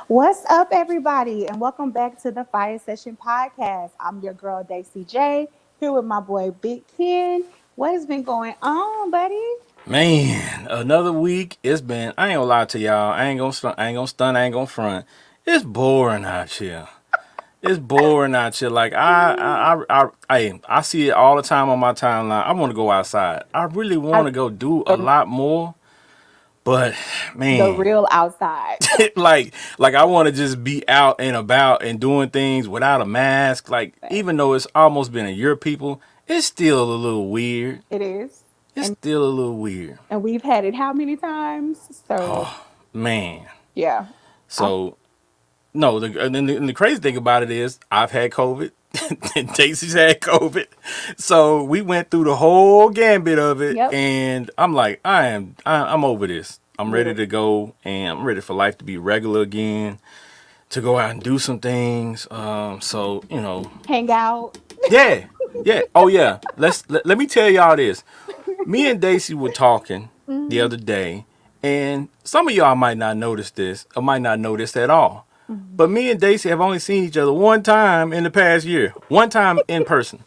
What's up, everybody, and welcome back to the Fire Session Podcast. I'm your girl, Daisy J, here with my boy, Big Ken. What has been going on, buddy? Man, another week. It's been. I ain't gonna lie to y'all. I ain't gonna stunt. I ain't gonna stun. I ain't gonna front. It's boring out here. It's boring out here. Like I see it all the time on my timeline. I want to go outside. I really I, want to go do a lot more. But the man, real outside. like I want to just be out and about and doing things without a mask. Like even though it's almost been a year, people, it's still a little weird. It is, It's and still a little weird. we've had it how many times? So Oh man. yeah, I, So no, and the crazy thing about it is I've had COVID. And Casey's had COVID, so we went through the whole gambit of it, yep, and I'm like, I'm over this. I'm ready literally to go, and I'm ready for life to be regular again, to go out and do some things. So hang out. yeah, yeah, oh yeah. Let me tell y'all this. Me and Daisy were talking the Mhm, other day, and some of y'all might not notice this or might not notice at all. mhm. But me and Daisy have only seen each other one time in the past year. One time in person.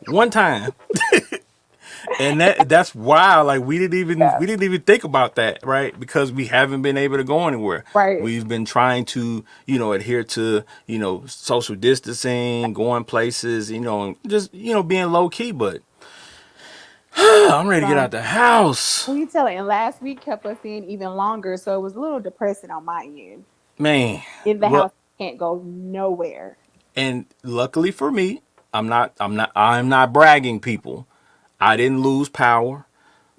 One time. And that's wild. Like Yeah, we didn't even think about that, right? Because we haven't been able to go anywhere. right. We've been trying to, adhere to, social distancing, going places, just, being low key, but I'm ready to get out the house. Who you telling? And last week kept us in even longer, so it was a little depressing on my end. Man. In the Well, house, can't go nowhere. and luckily for me, I'm not bragging, people. I didn't lose power.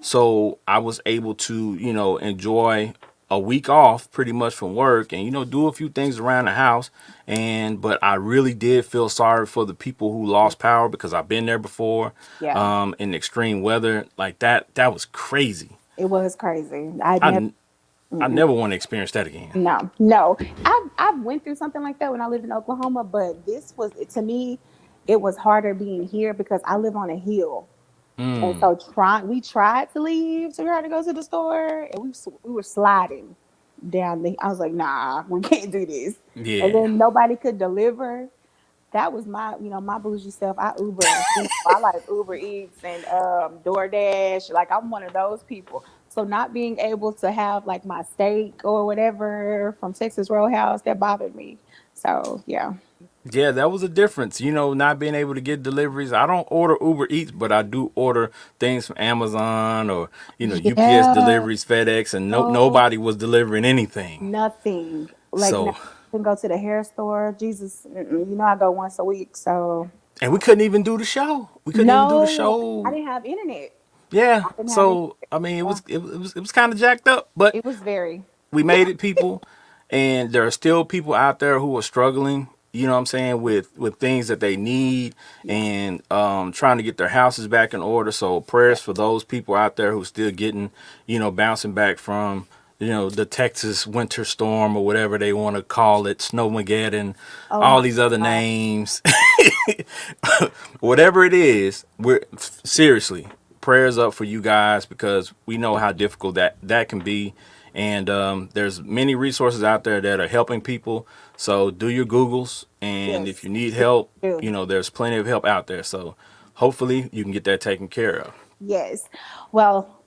So I was able to, enjoy a week off pretty much from work and, do a few things around the house. But I really did feel sorry for the people who Yeah, lost power because I've been there before, yeah, in extreme weather like that. That was crazy. it was crazy. I never, I, I mm-mm. never want to experience that again. No, no. I've went through something like that when I lived in Oklahoma, but this was to me, it was harder being here because I live on a hill. And Mm, so we tried to leave to try to go to the store, and we were sliding down the. I was like, nah, we can't do this. And yeah. then nobody could deliver. That was my bougie self. I Uber. I like Uber Eats and DoorDash. Like I'm one of those people. So not being able to have like my steak or whatever from Texas Roadhouse, that bothered me. So yeah. Yeah, that was a difference. Not being able to get deliveries. I don't order Uber Eats, but I do order things from Amazon or UPS Yeah. deliveries, FedEx, and Oh, nobody was delivering anything. nothing. Like now, So, I can go to the hair store. Jesus, I go once a week. So and we couldn't even do the show. We couldn't even do the no, I show. didn't have internet. Yeah. I didn't have it. So, I mean, Yeah, it was kind of jacked up, but it was very. we made it, people. And there are still people out there who are struggling, what I'm saying, with things that they need Yeah, and trying to get their houses back in order. So yeah. prayers for those people out there who still getting, bouncing back from, the Texas winter storm or whatever they want to call it, Snowmageddon, Oh all my these other God. names. Whatever it is, we're seriously prayers up for you guys because we know how difficult that can be. And there's many resources out there that are helping people. So do your Googles, and if Yes. you need help, Do. there's plenty of help out there. So hopefully you can get that taken care of. Yes. Well,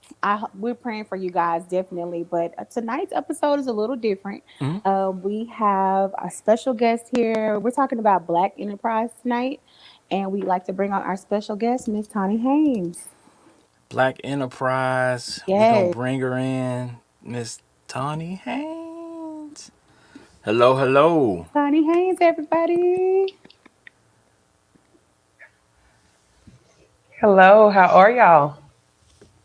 we're praying for you guys definitely, but tonight's episode is a little different. Mhm. We have a special guest here. We're talking about Black Enterprise tonight, and we'd like to bring on our special guest, Miss Tawni Haynes. Black Enterprise, we gonna Yes. bring her in, Miss Tawni Haynes. Hello, hello. Tawni Haynes, everybody. Hello, how are y'all?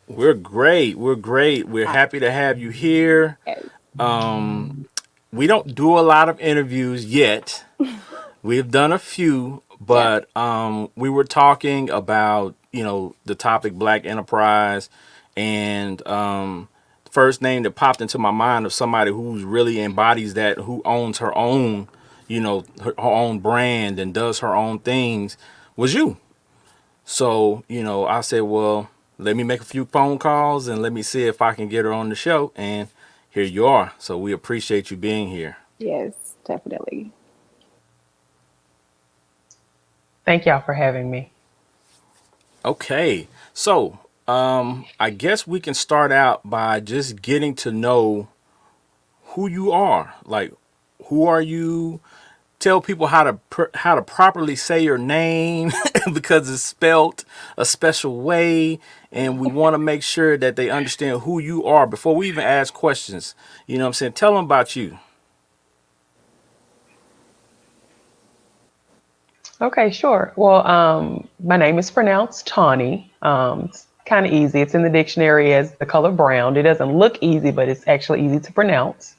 We're great. We're great. We're Uh, happy to have you here. yes. Um, we don't do a lot of interviews yet. We've done a few, Yeah. but we were talking about the topic Black Enterprise, and first name that popped into my mind of somebody who's really embodies that, who owns her own, her own brand and does her own things, was you. So I said, well, let me make a few phone calls and let me see if I can get her on the show, and here you are. So we appreciate you being here. Yes, definitely. Thank y'all for having me. Okay, so I guess we can start out by just getting to know who you are. Like, who are you? Tell people how to properly say your name because it's spelt a special way, and we want to make sure that they understand who you are before we even ask questions. You know what I'm saying? Tell them about you. Okay, sure. Well, my name is pronounced Tawny. It's kind of easy. It's in the dictionary as the color brown. It doesn't look easy, but it's actually easy to pronounce.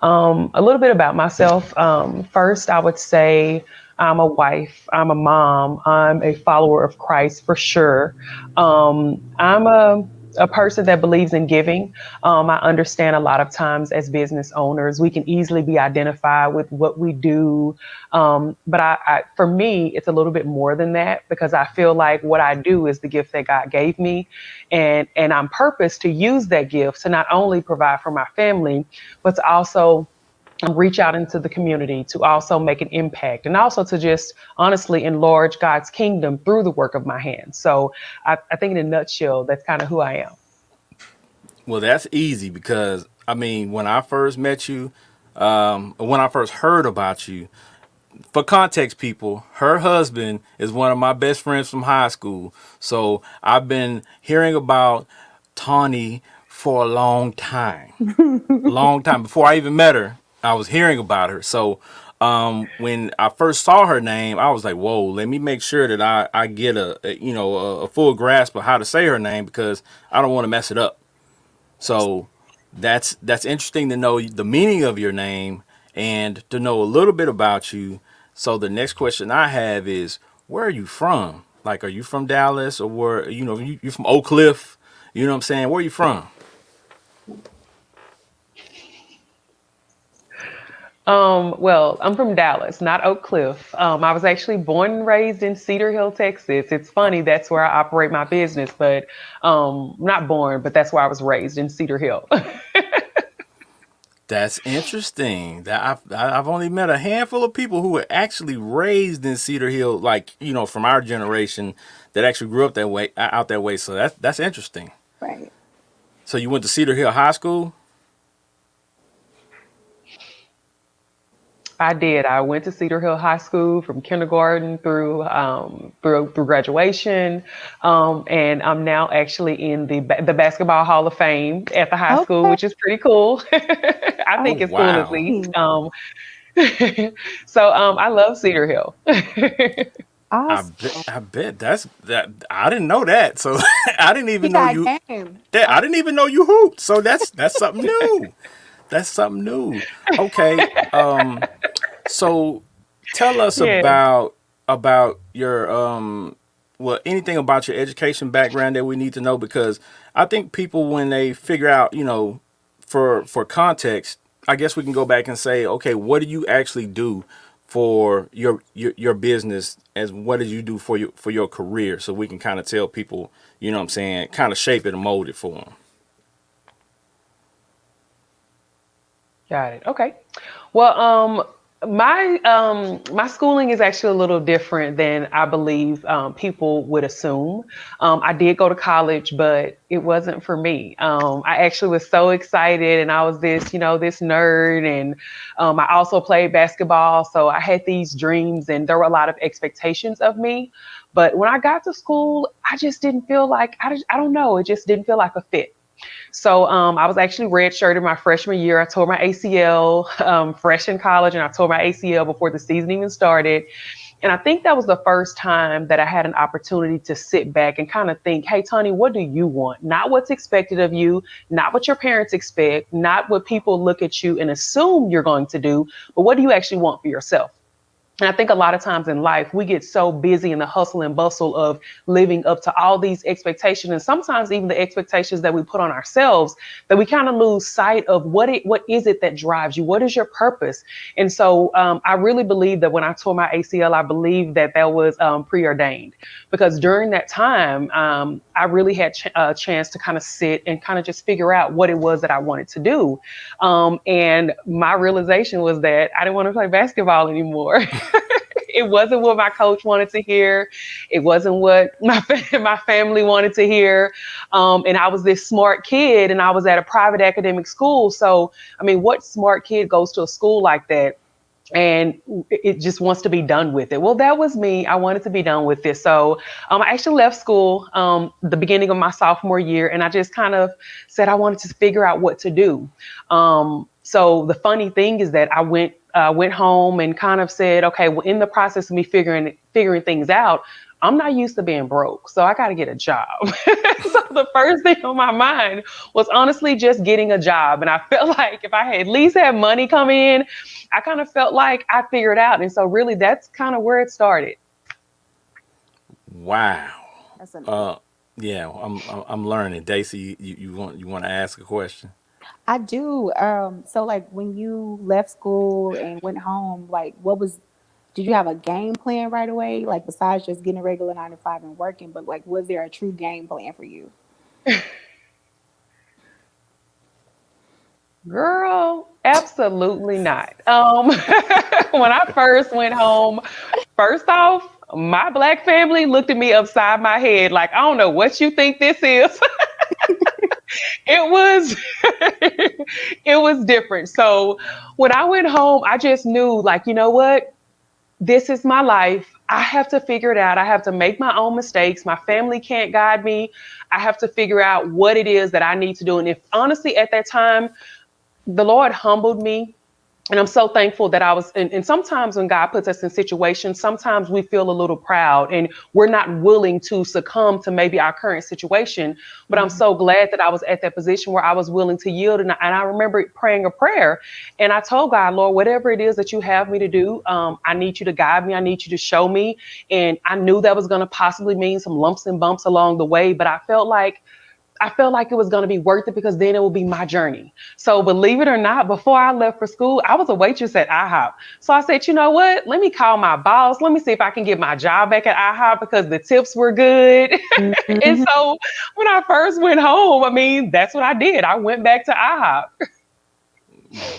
A little bit about myself. First, I would say I'm a wife, I'm a mom, I'm a follower of Christ for sure. I'm a person that believes in giving. I understand a lot of times as business owners, we can easily be identified with what we do. But for me, it's a little bit more than that because I feel like what I do is the gift that God gave me, and I'm purposed to use that gift to not only provide for my family, but to also reach out into the community, to also make an impact, and also to just honestly enlarge God's kingdom through the work of my hands. So I think in a nutshell, that's kind of who I am. Well, that's easy because I mean, when I first met you, when I first heard about you, for context, people, her husband is one of my best friends from high school. So I've been hearing about Tawny for a long time before I even met her. I was hearing about her. So when I first saw her name, I was like, "Whoa! Let me make sure that I get a full grasp of how to say her name because I don't want to mess it up." So that's interesting to know the meaning of your name and to know a little bit about you. So the next question I have is, where are you from? Like, are you from Dallas or where? You from Oak Cliff? You know what I'm saying? Where are you from? Well, I'm from Dallas, not Oak Cliff. I was actually born and raised in Cedar Hill, Texas. It's funny, that's where I operate my business, but not born, but that's where I was raised in Cedar Hill. That's interesting. That I've only met a handful of people who were actually raised in Cedar Hill, like from our generation, that actually grew up that way, out that way. So that's interesting. Right. So you went to Cedar Hill High School? I did. I went to Cedar Hill High School from kindergarten through graduation, and I'm now actually in the Basketball Hall of Fame at the high school, Okay. which is pretty cool. I Oh think it's cool at wow! least. Okay. So I love Cedar Hill. Awesome. I bet that I didn't know that. So I didn't He even know got you. game. That Oh, I didn't even know you hooped. So that's something new. That's something new. Okay. So tell us Yeah. about your well, anything about your education background that we need to know, because I think people, when they figure out, for context, I guess we can go back and say, okay, what do you actually do for your business, as what did you do for your career, so we can kind of tell people, what I'm saying, kind of shape it and mold it for them. Got it. Okay. Well, my schooling is actually a little different than I believe people would assume. I did go to college, but it wasn't for me. I actually was so excited, and I was this nerd, and I also played basketball, so I had these dreams, and there were a lot of expectations of me. But when I got to school, I just didn't feel like I don't know. It just didn't feel like a fit. So I was actually redshirted my freshman year. I tore my ACL fresh in college, and I tore my ACL before the season even started. And I think that was the first time that I had an opportunity to sit back and kind of think, hey, Tony, what do you want? Not what's expected of you, not what your parents expect, not what people look at you and assume you're going to do, but what do you actually want for yourself? And I think a lot of times in life, we get so busy in the hustle and bustle of living up to all these expectations, and sometimes even the expectations that we put on ourselves, that we kind of lose sight of what is it that drives you? What is your purpose? And so I really believe that when I tore my ACL, I believe that that was preordained, because during that time, I really had a chance to kind of sit and kind of just figure out what it was that I wanted to do. And my realization was that I didn't want to play basketball anymore. It wasn't what my coach wanted to hear. It wasn't what my family wanted to hear. And I was this smart kid, and I was at a private academic school. So, I mean, what smart kid goes to a school like that and it just wants to be done with it? Well, that was me. I wanted to be done with it. So I actually left school the beginning of my sophomore year, and I just kind of said I wanted to figure out what to do. So the funny thing is that I went home and kind of said, okay, well, in the process of me figuring things out, I'm not used to being broke, so I got to get a job. So the first thing on my mind was honestly just getting a job. And I felt like if I had at least had money come in, I kind of felt like I figured out. And so really that's kind of where it started. Wow. That's amazing. Uh, yeah, I'm learning. Daisy, you want to ask a question? I do. So like when you left school and went home, like what was did you have a game plan right away? Like besides just getting a regular 9 to 5 and working, but like was there a true game plan for you? Girl, absolutely not. When I first went home, first off, my black family looked at me upside my head like, I don't know what you think this is. It was it was different. So when I went home, I just knew, like, you know what? This is my life. I have to figure it out. I have to make my own mistakes. My family can't guide me. I have to figure out what it is that I need to do. And if honestly, at that time, the Lord humbled me, and I'm so thankful that I was. And sometimes when God puts us in situations, sometimes we feel a little proud and we're not willing to succumb to maybe our current situation. But I'm Mhm. so glad that I was at that position where I was willing to yield. And I remember praying a prayer, and I told God, Lord, whatever it is that you have me to do, I need you to guide me. I need you to show me. And I knew that was going to possibly mean some lumps and bumps along the way, but I felt like it was going to be worth it, because then it will be my journey. So believe it or not, before I left for school, I was a waitress at IHOP. So I said, you know what? Let me call my boss. Let me see if I can get my job back at IHOP, because the tips were good. And Mhm. so when I first went home, I mean, that's what I did. I went back to IHOP.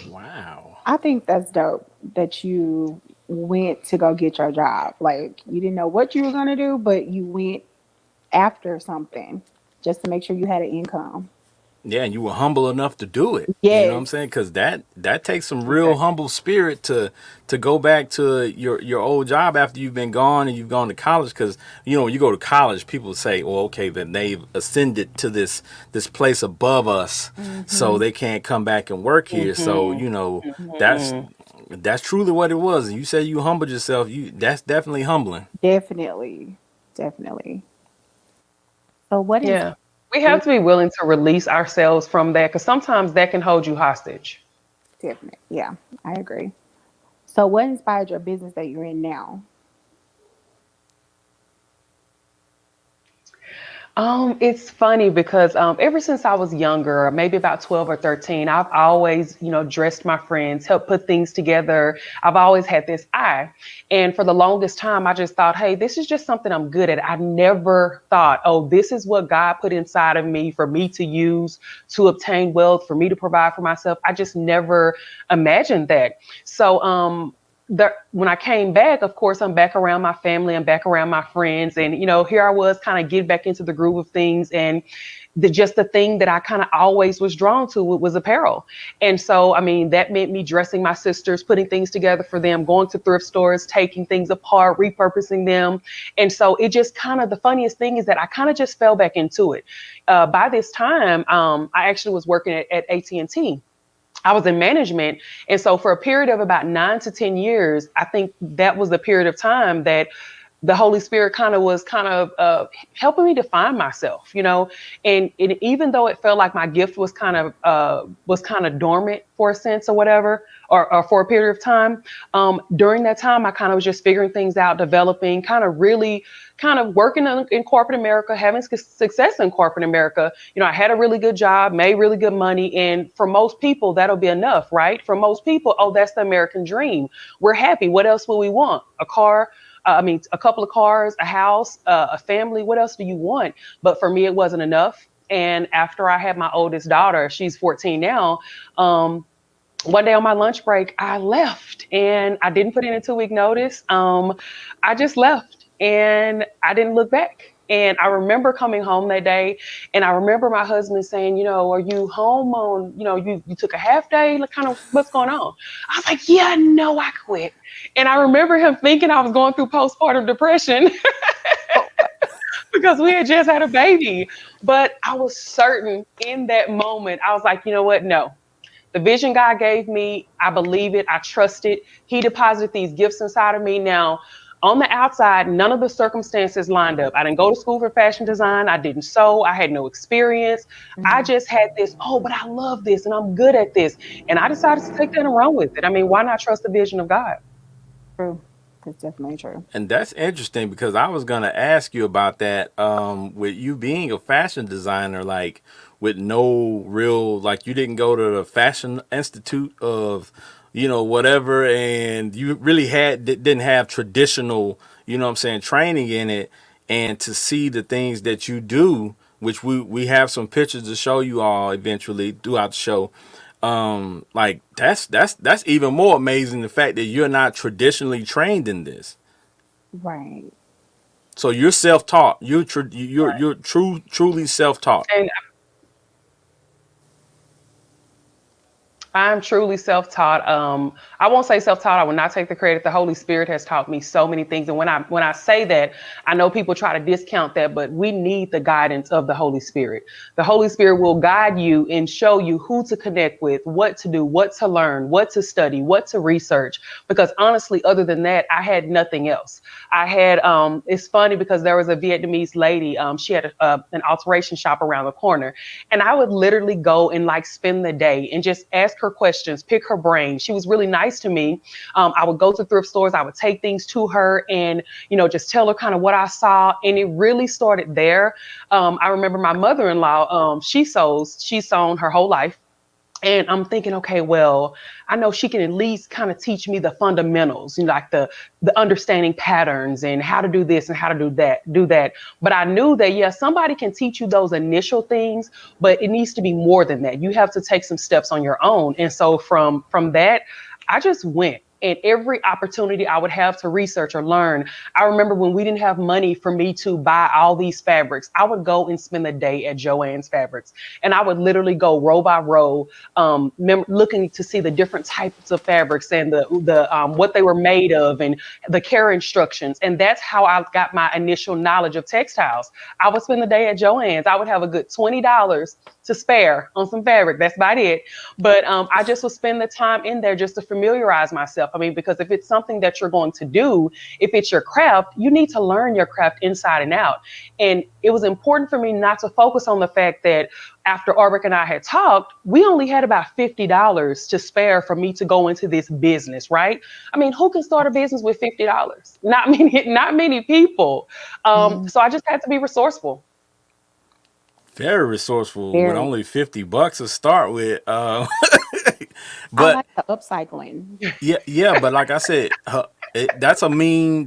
Wow. I think that's dope that you went to go get your job. Like you didn't know what you were gonna do, but you went after something just to make sure you had an income. Yeah, and you were humble enough to do it. You know what I'm Yes. saying? Because that takes some real Okay. humble spirit to go back to your old job after you've been gone and you've gone to college. Because when you go to college, people say, "Well, okay, then they've ascended to this place above us, so Hmm. they can't come back and work here." So Hmm. that's Hmm. that's truly what it was. And you say you humbled yourself. That's definitely humbling. Definitely. Definitely. So what is Yeah. We have to be willing to release ourselves from that, because sometimes that can hold you hostage. definite? Yeah, I agree. So what inspired your business that you're in now? It's funny because ever since I was younger, maybe about 12 or 13, I've always, dressed my friends, helped put things together. I've always had this eye. And for the longest time, I just thought, hey, this is just something I'm good at. I never thought, oh, this is what God put inside of me for me to use to obtain wealth, for me to provide for myself. I just never imagined that. So, when I came back, of course, I'm back around my family, I'm back around my friends, and here I was, kind of getting back into the groove of things, and just the thing that I kind of always was drawn to was apparel. And so, I mean, that meant me dressing my sisters, putting things together for them, going to thrift stores, taking things apart, repurposing them. And so, it just kind of, the funniest thing is that I kind of just fell back into it. By this time, I actually was working at AT&T. I was in management. And so for a period of about 9 to 10 years, I think that was the period of time that the Holy Spirit kind of was kind of helping me define myself, and even though it felt like my gift was kind of dormant for a sense or whatever, or for a period of time, during that time I kind of was just figuring things out, developing, kind of really kind of working in corporate America, having success in corporate America. I had a really good job, made really good money, and for most people that'll be enough, right? For most people, oh, that's the American dream. We're happy. What else will we want? A car, a couple of cars, a house, a family. What else do you want? But for me, it wasn't enough. And after I had my oldest daughter, she's 14 now. One day on my lunch break, I left and I didn't put in a 2 week notice. I just left and I didn't look back. And I remember coming home that day, and I remember my husband saying, are you home on, you took a half day? Like, kind of, what's going on? I was like, yeah, no, I quit. And I remember him thinking I was going through postpartum depression Oh, because we had just had a baby. But I was certain in that moment, I was like, you know what? No, the vision God gave me, I believe it. I trust it. He deposited these gifts inside of me. Now, on the outside, none of the circumstances lined up. I didn't go to school for fashion design. I didn't sew. I had no experience. I mhm, just had this, oh, but I love this and I'm good at this. And I decided to take that and run with it. I mean, why not trust the vision of God? true. That's definitely true. And that's interesting because I was gonna ask you about that. With you being a fashion designer, like with no real, like you didn't go to the Fashion Institute of, whatever, and you really didn't have traditional, what I'm saying, training in it, and to see the things that you do, which we have some pictures to show you all eventually throughout the show. Like that's even more amazing, the fact that you're not traditionally trained in this. Right. So you're self-taught. You're truly self-taught. And I'm truly self-taught. I won't say self-taught. I will not take the credit. The Holy Spirit has taught me so many things. And when I say that, I know people try to discount that, but we need the guidance of the Holy Spirit. The Holy Spirit will guide you and show you who to connect with, what to do, what to learn, what to study, what to research. Because honestly, other than that, I had nothing else. I had. It's funny because there was a Vietnamese lady. She had an alteration shop around the corner, and I would literally go and like spend the day and just ask her questions, pick her brain. She was really nice to me. I would go to thrift stores, I would take things to her and, just tell her kind of what I saw. And it really started there. I remember my mother-in-law, she's sewn her whole life. And I'm thinking, okay, well, I know she can at least kind of teach me the fundamentals, like the understanding patterns and how to do this and how to do that. But I knew that, yeah, somebody can teach you those initial things, but it needs to be more than that. You have to take some steps on your own. And so from that, I just went. And every opportunity I would have to research or learn, I remember when we didn't have money for me to buy all these fabrics, I would go and spend the day at Joann's Fabrics. And I would literally go row by row, looking to see the different types of fabrics and the what they were made of and the care instructions. And that's how I got my initial knowledge of textiles. I would spend the day at Joann's. I would have a good $20 to spare on some fabric. That's about it. But I just would spend the time in there just to familiarize myself. I mean, because if it's something that you're going to do, if it's your craft, you need to learn your craft inside and out. And it was important for me not to focus on the fact that after Arbik and I had talked, we only had about $50 to spare for me to go into this business, right? I mean, who can start a business with $50? Not many, not many people. Mhm. So I just had to be resourceful. Very resourceful with Very. only $50 to start with. I But like the upcycling. yeah, yeah. But like I said, that's a mean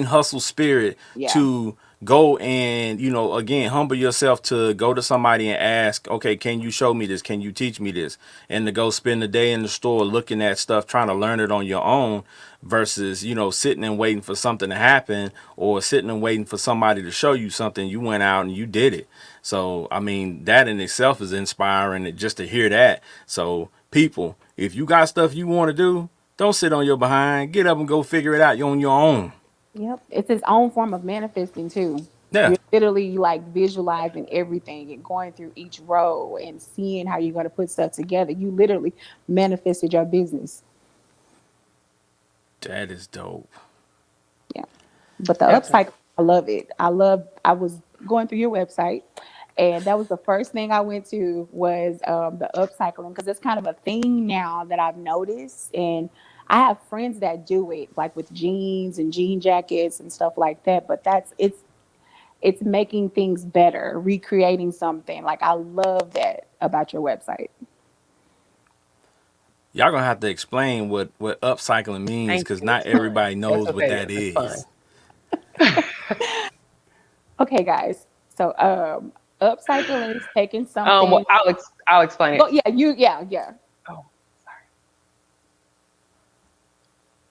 hustle spirit Yeah. to go and again humble yourself to go to somebody and ask, okay, can you show me this? Can you teach me this? And to go spend the day in the store looking at stuff, trying to learn it on your own, versus sitting and waiting for something to happen or sitting and waiting for somebody to show you something. You went out and you did it. So I mean, that in itself is inspiring just to hear that. So people, if you got stuff you want to do, don't sit on your behind. Get up and go figure it out. You're on your own. Yep. It's its own form of manifesting too. Yeah. You're literally like visualizing everything and going through each row and seeing how you're going to put stuff together. You literally manifested your business. That is dope. Yeah. But the Definitely. upcycle, I love it. I was going through your website, and that was the first thing I went to was the upcycling, because it's kind of a thing now that I've noticed. And I have friends that do it, like with jeans and jean jackets and stuff like that. But it's making things better, recreating something. Like, I love that about your website. Y'all gonna have to explain what upcycling means Thank because you. not It's fun. everybody That's knows what okay. that It's fun. is. Okay, guys. So upcycling is taking Well, something. I'll explain Go, it. yeah, yeah. Oh,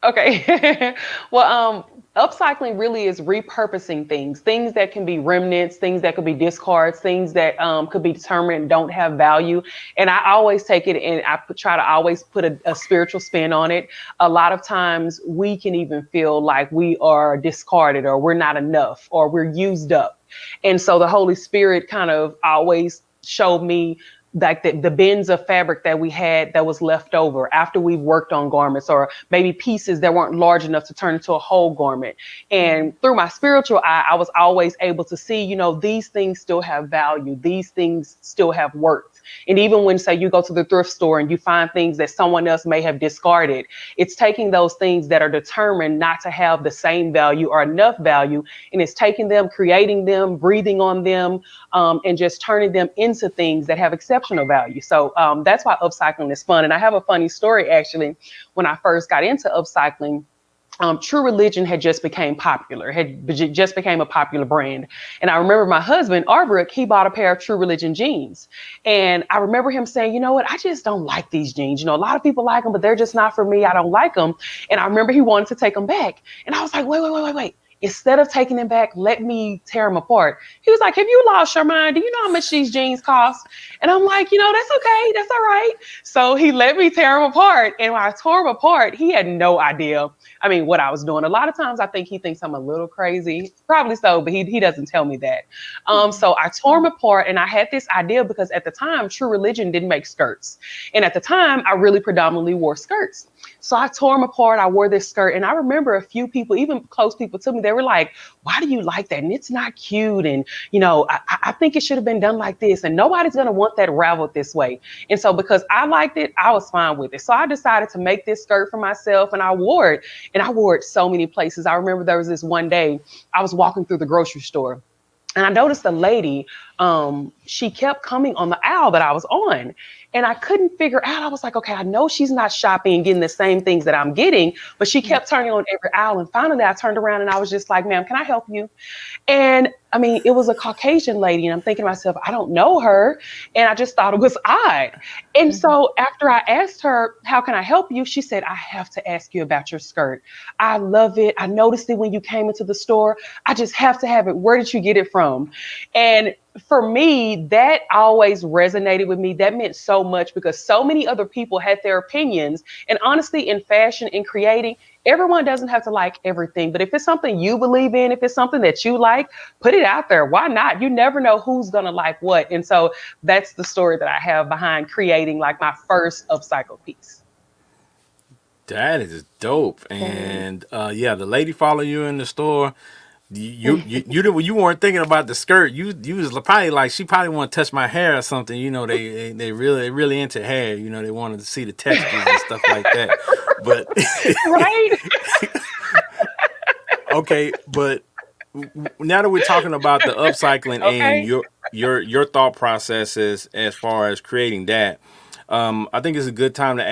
okay. Well, upcycling really is repurposing things that can be remnants, things that could be discards, things that could be determined and don't have value. And I always take it and try to always put a spiritual spin on it. A lot of times we can even feel like we are discarded or we're not enough or we're used up. And so the Holy Spirit kind of always showed me like the bins of fabric that we had that was left over after we've worked on garments, or maybe pieces that weren't large enough to turn into a whole garment. Mhm. And through my spiritual eye, I was always able to see, these things still have value, these things still have worth. And even when, say, you go to the thrift store and you find things that someone else may have discarded, it's taking those things that are determined not to have the same value or enough value, and it's taking them, creating them, breathing on them, and just turning them into things that have exceptional value. So that's why upcycling is fun. And I have a funny story actually. When I first got into upcycling, True Religion had just became popular, had just became a popular brand. And I remember my husband, Arbrook, he bought a pair of True Religion jeans. And I remember him saying, you know what, I just don't like these jeans. A lot of people like them, but they're just not for me. I don't like them. And I remember he wanted to take them back. And I was like, wait. Instead of taking them back, let me tear them apart. He was like, have you lost your mind? Do you know how much these jeans cost? And I'm like, that's okay. That's all right. So he let me tear them apart. And when I tore them apart, he had no idea, what I was doing. A lot of times I think he thinks I'm a little crazy, probably so, but he doesn't tell me that. So I tore them apart, and I had this idea because at the time, True Religion didn't make skirts. And at the time, I really predominantly wore skirts. So I tore them apart. I wore this skirt. And I remember a few people, even close people to me, they were like, why do you like that? And it's not cute. And, I think it should have been done like this. And nobody's going to want that raveled this way. And so because I liked it, I was fine with it. So I decided to make this skirt for myself, and I wore it. And I wore it so many places. I remember there was this one day I was walking through the grocery store, and I noticed a lady, she kept coming on the aisle that I was on. And I couldn't figure out, I was like, okay, I know she's not shopping and getting the same things that I'm getting, but she kept turning on every aisle. And finally I turned around and I was just like, ma'am, can I help you? And it was a Caucasian lady, and I'm thinking to myself, I don't know her. And I just thought it was odd. And Mhm. so after I asked her, how can I help you? She said, I have to ask you about your skirt. I love it. I noticed it when you came into the store. I just have to have it. Where did you get it from? And for me, that always resonated with me. That meant so much because so many other people had their opinions. And honestly, in fashion and creating, everyone doesn't have to like everything. But if it's something you believe in, if it's something that you like, put it out there. Why not? You never know who's going to like what. And so that's the story that I have behind creating like my first upcycle piece. That is dope. That is. And yeah, the lady following you in the store. You weren't thinking about the skirt. You was probably like, she probably want to touch my hair or something. They really into hair. They wanted to see the textures and stuff like that. But Right? okay, but now that we're talking about the upcycling and Okay. your thought processes as far as creating that, I think it's a good time to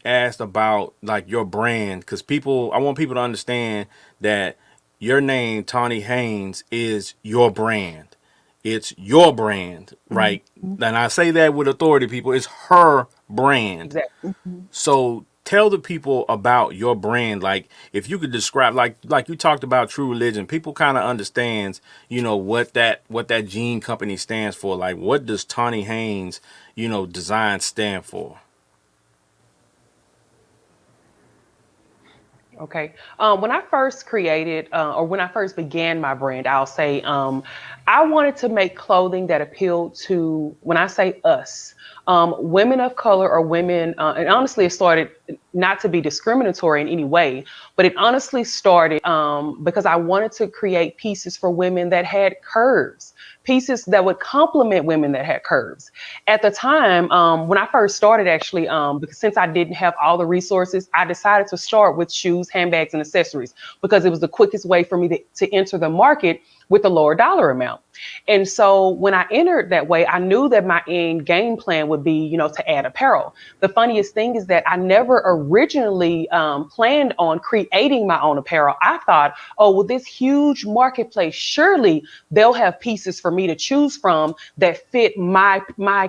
ask about like your brand, because I want people to understand that your name, Tawni Haynes, is your brand. It's your brand, right? Mhm. And I say that with authority, people. It's her brand. Exactly. Mhm. So tell the people about your brand. Like, if you could describe, like you talked about True Religion, people kind of understands, what that jean company stands for. Like, what does Tawni Haynes, design stand for? Okay. When I first created, or when I first began my brand, I'll say, I wanted to make clothing that appealed to, when I say us, women of color or women, and honestly, it started not to be discriminatory in any way, but it honestly started because I wanted to create pieces for women that had curves, pieces that would complement women that had curves. At the time, when I first started, actually, because since I didn't have all the resources, I decided to start with shoes, handbags, and accessories because it was the quickest way for me to enter the market with a lower dollar amount. And so when I entered that way, I knew that my end game plan would be, to add apparel. The funniest thing is that I never originally planned on creating my own apparel. I thought, oh, well, this huge marketplace, surely they'll have pieces for me to choose from that fit my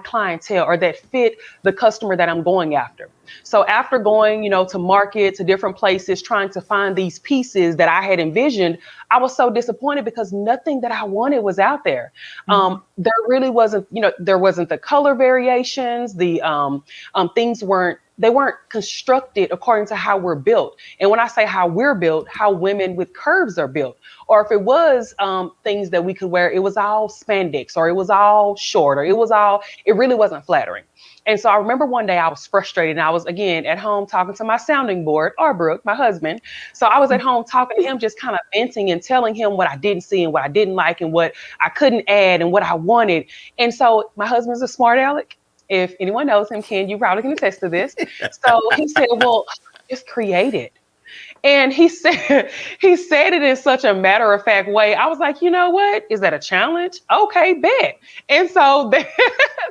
clientele or that fit the customer that I'm going after. So after going, to market, to different places, trying to find these pieces that I had envisioned, I was so disappointed because nothing that I wanted was out there. Mhm. There really wasn't, there wasn't the color variations. The things weren't constructed according to how we're built. And when I say how we're built, how women with curves are built. Or if it was things that we could wear, it was all spandex, or it was all short, or it really wasn't flattering. And so I remember one day I was frustrated and I was again at home talking to my sounding board, Arbrook, my husband. So I was at home talking to him, just kind of venting and telling him what I didn't see and what I didn't like and what I couldn't add and what I wanted. And so my husband's a smart aleck. If anyone knows him, Ken, you probably can attest to this. So he said, well, just create it. And he said he said it in such a matter of fact way. I was like, you know what? Is that a challenge? Okay, bet. And so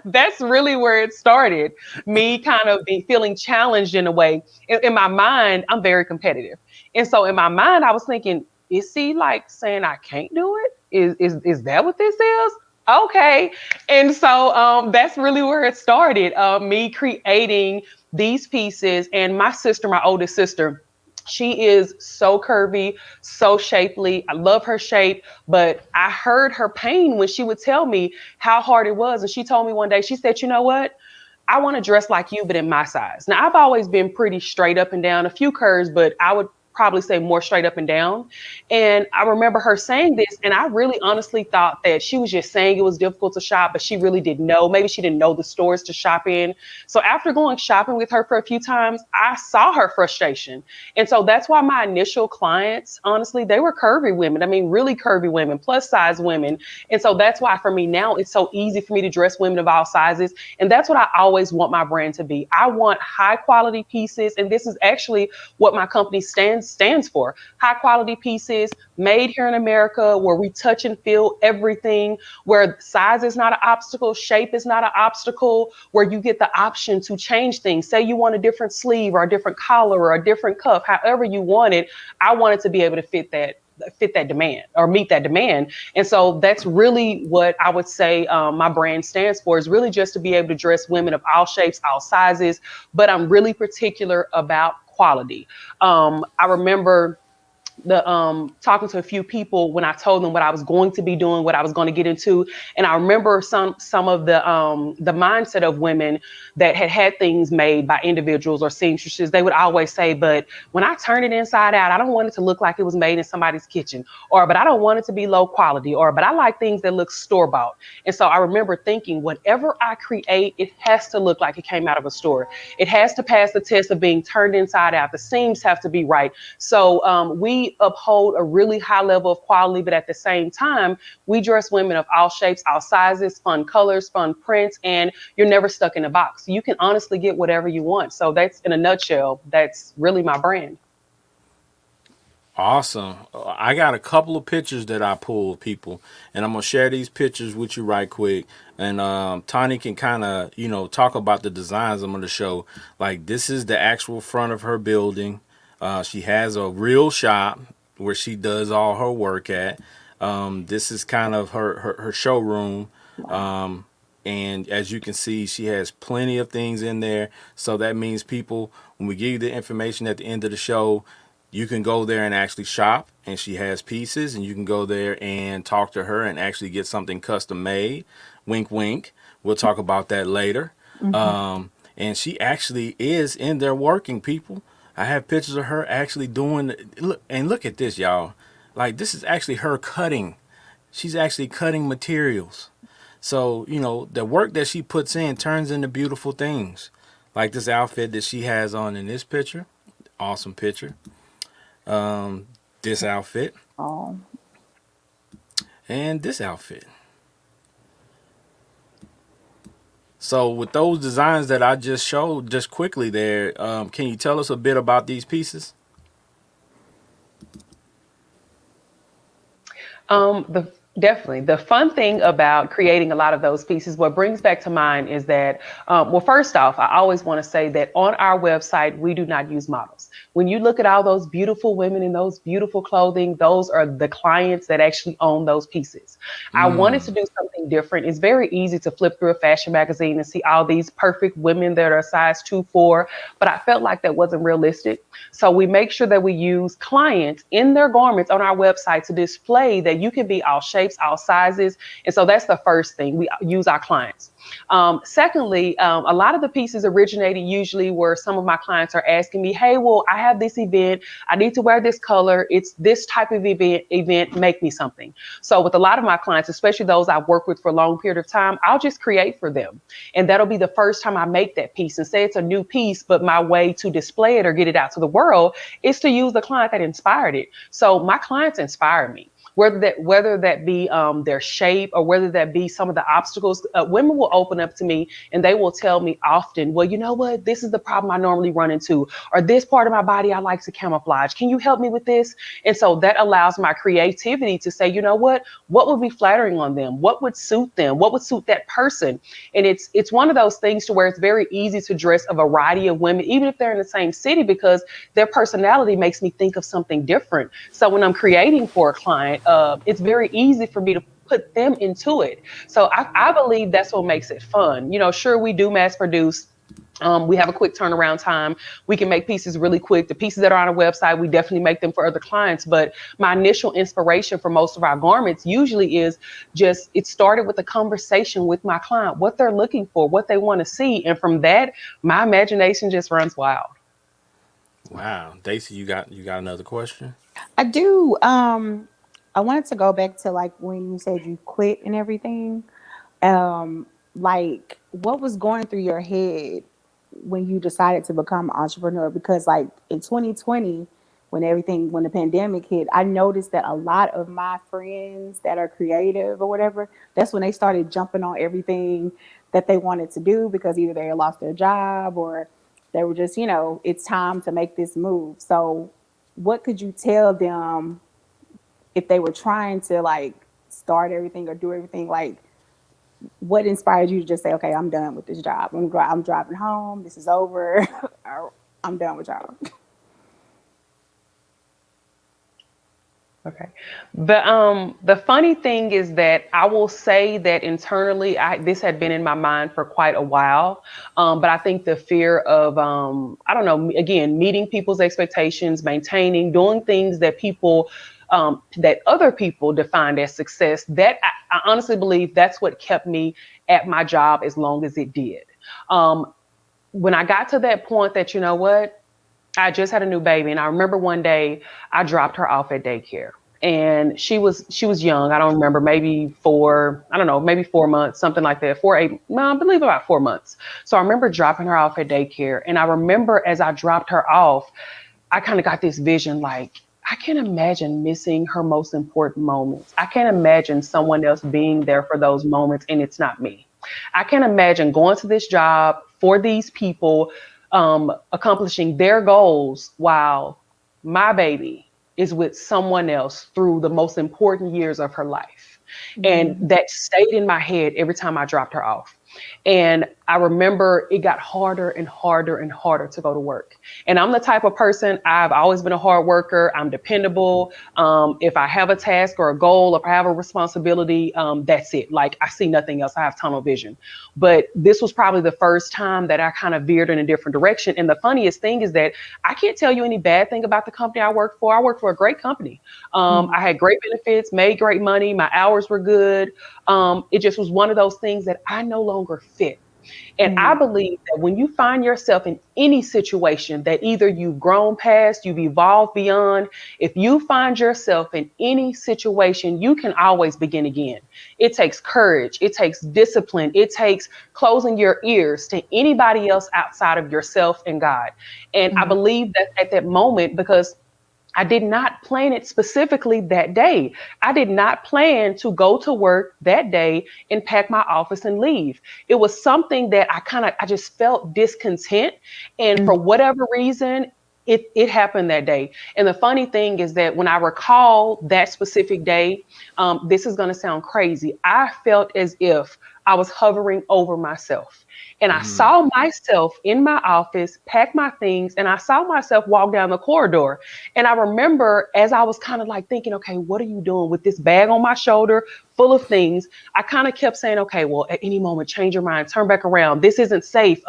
that's really where it started. Me kind of feeling challenged in a way. In my mind, I'm very competitive, and so in my mind, I was thinking, is he like saying I can't do it? Is that what this is? Okay, and so that's really where it started. Me creating these pieces, and my sister, my oldest sister, she is so curvy, so shapely. I love her shape, but I heard her pain when she would tell me how hard it was. And she told me one day, she said, you know what? I want to dress like you, but in my size. Now, I've always been pretty straight up and down, a few curves, but I would probably say more straight up and down. And I remember her saying this, and I really honestly thought that she was just saying it was difficult to shop, but she really didn't know. Maybe she didn't know the stores to shop in. So after going shopping with her for a few times, I saw her frustration. And so that's why my initial clients, honestly, they were curvy women. I mean, really curvy women, plus size women. And so that's why for me now, it's so easy for me to dress women of all sizes. And that's what I always want my brand to be. I want high quality pieces. And this is actually what my company stands for. High quality pieces made here in America, where we touch and feel everything, where size is not an obstacle, shape is not an obstacle, where you get the option to change things. Say you want a different sleeve or a different collar or a different cuff, however you want it. I want it to be able to fit that demand or meet that demand. And so that's really what I would say my brand stands for, is really just to be able to dress women of all shapes, all sizes. But I'm really particular about quality. I remember talking to a few people when I told them what I was going to be doing, what I was going to get into. And I remember some of the mindset of women that had things made by individuals or seamstresses. They would always say, but when I turn it inside out, I don't want it to look like it was made in somebody's kitchen, or but I don't want it to be low quality, or but I like things that look store-bought. And so I remember thinking, whatever I create, it has to look like it came out of a store. It has to pass the test of being turned inside out. The seams have to be right. So we uphold a really high level of quality, but at the same time, we dress women of all shapes, all sizes, fun colors, fun prints, and you're never stuck in a box. You can honestly get whatever you want. So that's, in a nutshell, that's really my brand. Awesome. I got a couple of pictures that I pulled, people, and I'm gonna share these pictures with you right quick. And Tawni can kind of, talk about the designs I'm gonna show. Like this is the actual front of her building. She has a real shop where she does all her work at. This is kind of her showroom. Wow. And as you can see, she has plenty of things in there. So that means people, when we give you the information at the end of the show, you can go there and actually shop, and she has pieces, and you can go there and talk to her and actually get something custom made. Wink, wink. We'll talk about that later. Hmm. And she actually is in there working, people. I have pictures of her actually doing. Look, and look at this, y'all. Like this is actually her cutting. She's actually cutting materials. So the work that she puts in turns into beautiful things. Like this outfit that she has on in this picture. Awesome picture. This outfit Oh, and this outfit. So with those designs that I just showed just quickly there, can you tell us a bit about these pieces? The Definitely the fun thing about creating a lot of those pieces, what brings back to mind is that, well, first off, I always want to say that on our website we do not use models. When you look at all those beautiful women in those beautiful clothing, those are the clients that actually own those pieces. I wanted to do something different. It's very easy to flip through a fashion magazine and see all these perfect women that are size 2, 4, but I felt like that wasn't realistic. So we make sure that we use clients in their garments on our website to display that you can be all shapes, all sizes. And so that's the first thing. We use our clients. Secondly, a lot of the pieces originated usually where some of my clients are asking me, hey, well, I have this event. I need to wear this color. It's this type of event. Make me something. So with a lot of my clients, especially those I've worked with for a long period of time, I'll just create for them. And that'll be the first time I make that piece and say it's a new piece, but my way to display it or get it out to the world is to use the client that inspired it. So my clients inspire me. Whether that be their shape or whether that be some of the obstacles, women will open up to me and they will tell me often, well, you know what, this is the problem I normally run into, or this part of my body I like to camouflage. Can you help me with this? And so that allows my creativity to say, you know what would be flattering on them? What would suit them? What would suit that person? And it's one of those things to where it's very easy to dress a variety of women, even if they're in the same city, because their personality makes me think of something different. So when I'm creating for a client, it's very easy for me to put them into it. So I believe that's what makes it fun. You know, sure, we do mass produce. We have a quick turnaround time. We can make pieces really quick. The pieces that are on our website, we definitely make them for other clients. But my initial inspiration for most of our garments usually is just it started with a conversation with my client, what they're looking for, what they want to see. And from that, my imagination just runs wild. Wow, Daisy, you got another question? I do. I wanted to go back to like when you said you quit and everything. Like what was going through your head when you decided to become an entrepreneur? Because like in 2020, when the pandemic hit, I noticed that a lot of my friends that are creative or whatever, that's when they started jumping on everything that they wanted to do because either they had lost their job or they were just, it's time to make this move. So what could you tell them if they were trying to like start everything or do everything? Like what inspired you to just say, okay, I'm done with this job. I'm driving home. This is over. I'm done with y'all. Okay. The funny thing is that I will say that internally, this had been in my mind for quite a while. But I think the fear of I don't know, again, meeting people's expectations, maintaining, doing things that people that other people defined as success. That I honestly believe that's what kept me at my job as long as it did. Um, when I got to that point that you know what, I just had a new baby, and I remember one day I dropped her off at daycare, and she was young. I don't remember, maybe four. I don't know, maybe 4 months, something like that. 4, 8. No, I believe about 4 months. So I remember dropping her off at daycare, and I remember as I dropped her off, I kind of got this vision like. I can't imagine missing her most important moments. I can't imagine someone else being there for those moments and it's not me. I can't imagine going to this job for these people, accomplishing their goals while my baby is with someone else through the most important years of her life. And Mm-hmm. that stayed in my head every time I dropped her off. And I remember it got harder and harder and harder to go to work. And I'm the type of person, I've always been a hard worker. I'm dependable. If I have a task or a goal, if I have a responsibility, that's it. Like I see nothing else. I have tunnel vision. But this was probably the first time that I kind of veered in a different direction. And the funniest thing is that I can't tell you any bad thing about the company I worked for. I worked for a great company. Mm-hmm. I had great benefits, made great money. My hours were good. It just was one of those things that I no longer fit. And I Mm-hmm. believe that when you find yourself in any situation that either you've grown past, you've evolved beyond, if you find yourself in any situation, you can always begin again. It takes courage, it takes discipline, it takes closing your ears to anybody else outside of yourself and God. And I believe that at that moment, because I did not plan it specifically that day. I did not plan to go to work that day and pack my office and leave. It was something that I just felt discontent. And for whatever reason, it happened that day. And the funny thing is that when I recall that specific day, this is going to sound crazy. I felt as if I was hovering over myself. And I Mm, saw myself in my office, pack my things, and I saw myself walk down the corridor. And I remember as I was kind of like thinking, okay, what are you doing with this bag on my shoulder full of things? I kind of kept saying, okay, well, at any moment, change your mind, turn back around. This isn't safe.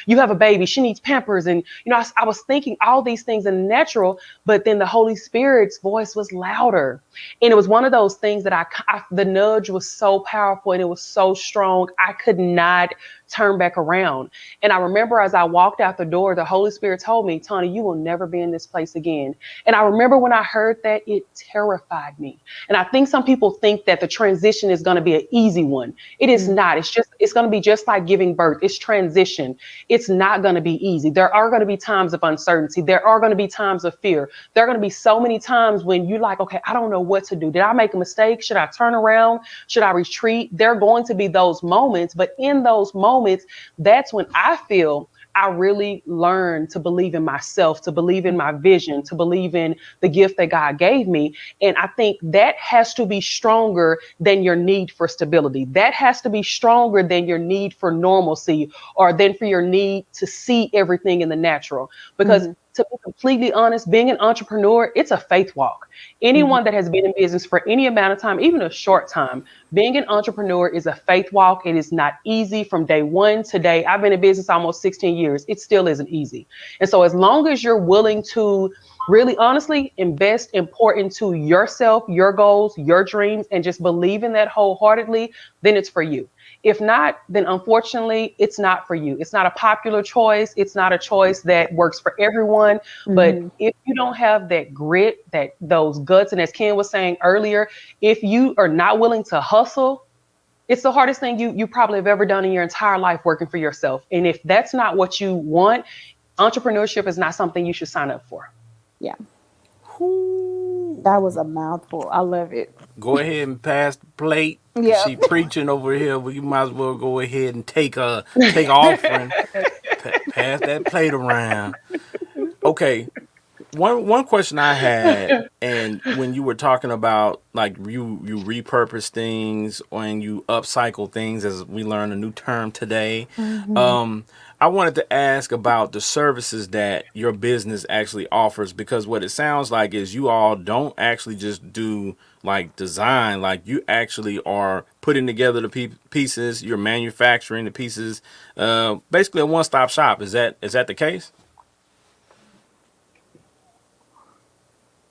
You have a baby, she needs Pampers. And, I was thinking all these things in the natural, but then the Holy Spirit's voice was louder. And it was one of those things that the nudge was so powerful and it was so strong. I could not turn back around. And I remember as I walked out the door, the Holy Spirit told me, Tawni, you will never be in this place again. And I remember when I heard that, it terrified me. And I think some people think that the transition is going to be an easy one. It is Mm-hmm. not. It's going to be just like giving birth. It's transition. It's not going to be easy. There are going to be times of uncertainty. There are going to be times of fear. There are going to be so many times when you're like, okay, I don't know what to do. Did I make a mistake? Should I turn around? Should I retreat? There are going to be those moments. But in those moments, that's when I feel I really learned to believe in myself, to believe in my vision, to believe in the gift that God gave me. And I think that has to be stronger than your need for stability. That has to be stronger than your need for normalcy or than for your need to see everything in the natural. Because Mm-hmm. to be completely honest, being an entrepreneur, it's a faith walk. Mm-hmm. Anyone that has been in business for any amount of time, even a short time, being an entrepreneur is a faith walk. It is not easy from day one to day. I've been in business almost 16 years. It still isn't easy. And so, as long as you're willing to really honestly invest and pour into yourself, your goals, your dreams, and just believe in that wholeheartedly, then it's for you. If not, then unfortunately, it's not for you. It's not a popular choice. It's not a choice that works for everyone. But Mm-hmm. if you don't have that grit, that those guts, and as Ken was saying earlier, if you are not willing to hustle, it's the hardest thing you probably have ever done in your entire life working for yourself. And if that's not what you want, entrepreneurship is not something you should sign up for. Yeah, whoo. that was a mouthful. I love it. Go ahead and pass the plate, cause Yep. she preaching over here. We might as well go ahead and take offering. Pass that plate around. Okay, one question I had, and when you were talking about like you repurpose things and you upcycle things, as we learned a new term today, Mm-hmm. um, I wanted to ask about the services that your business actually offers, because what it sounds like is you all don't actually just do like design, like you actually are putting together the pieces, you're manufacturing the pieces, basically a one-stop shop. Is that the case?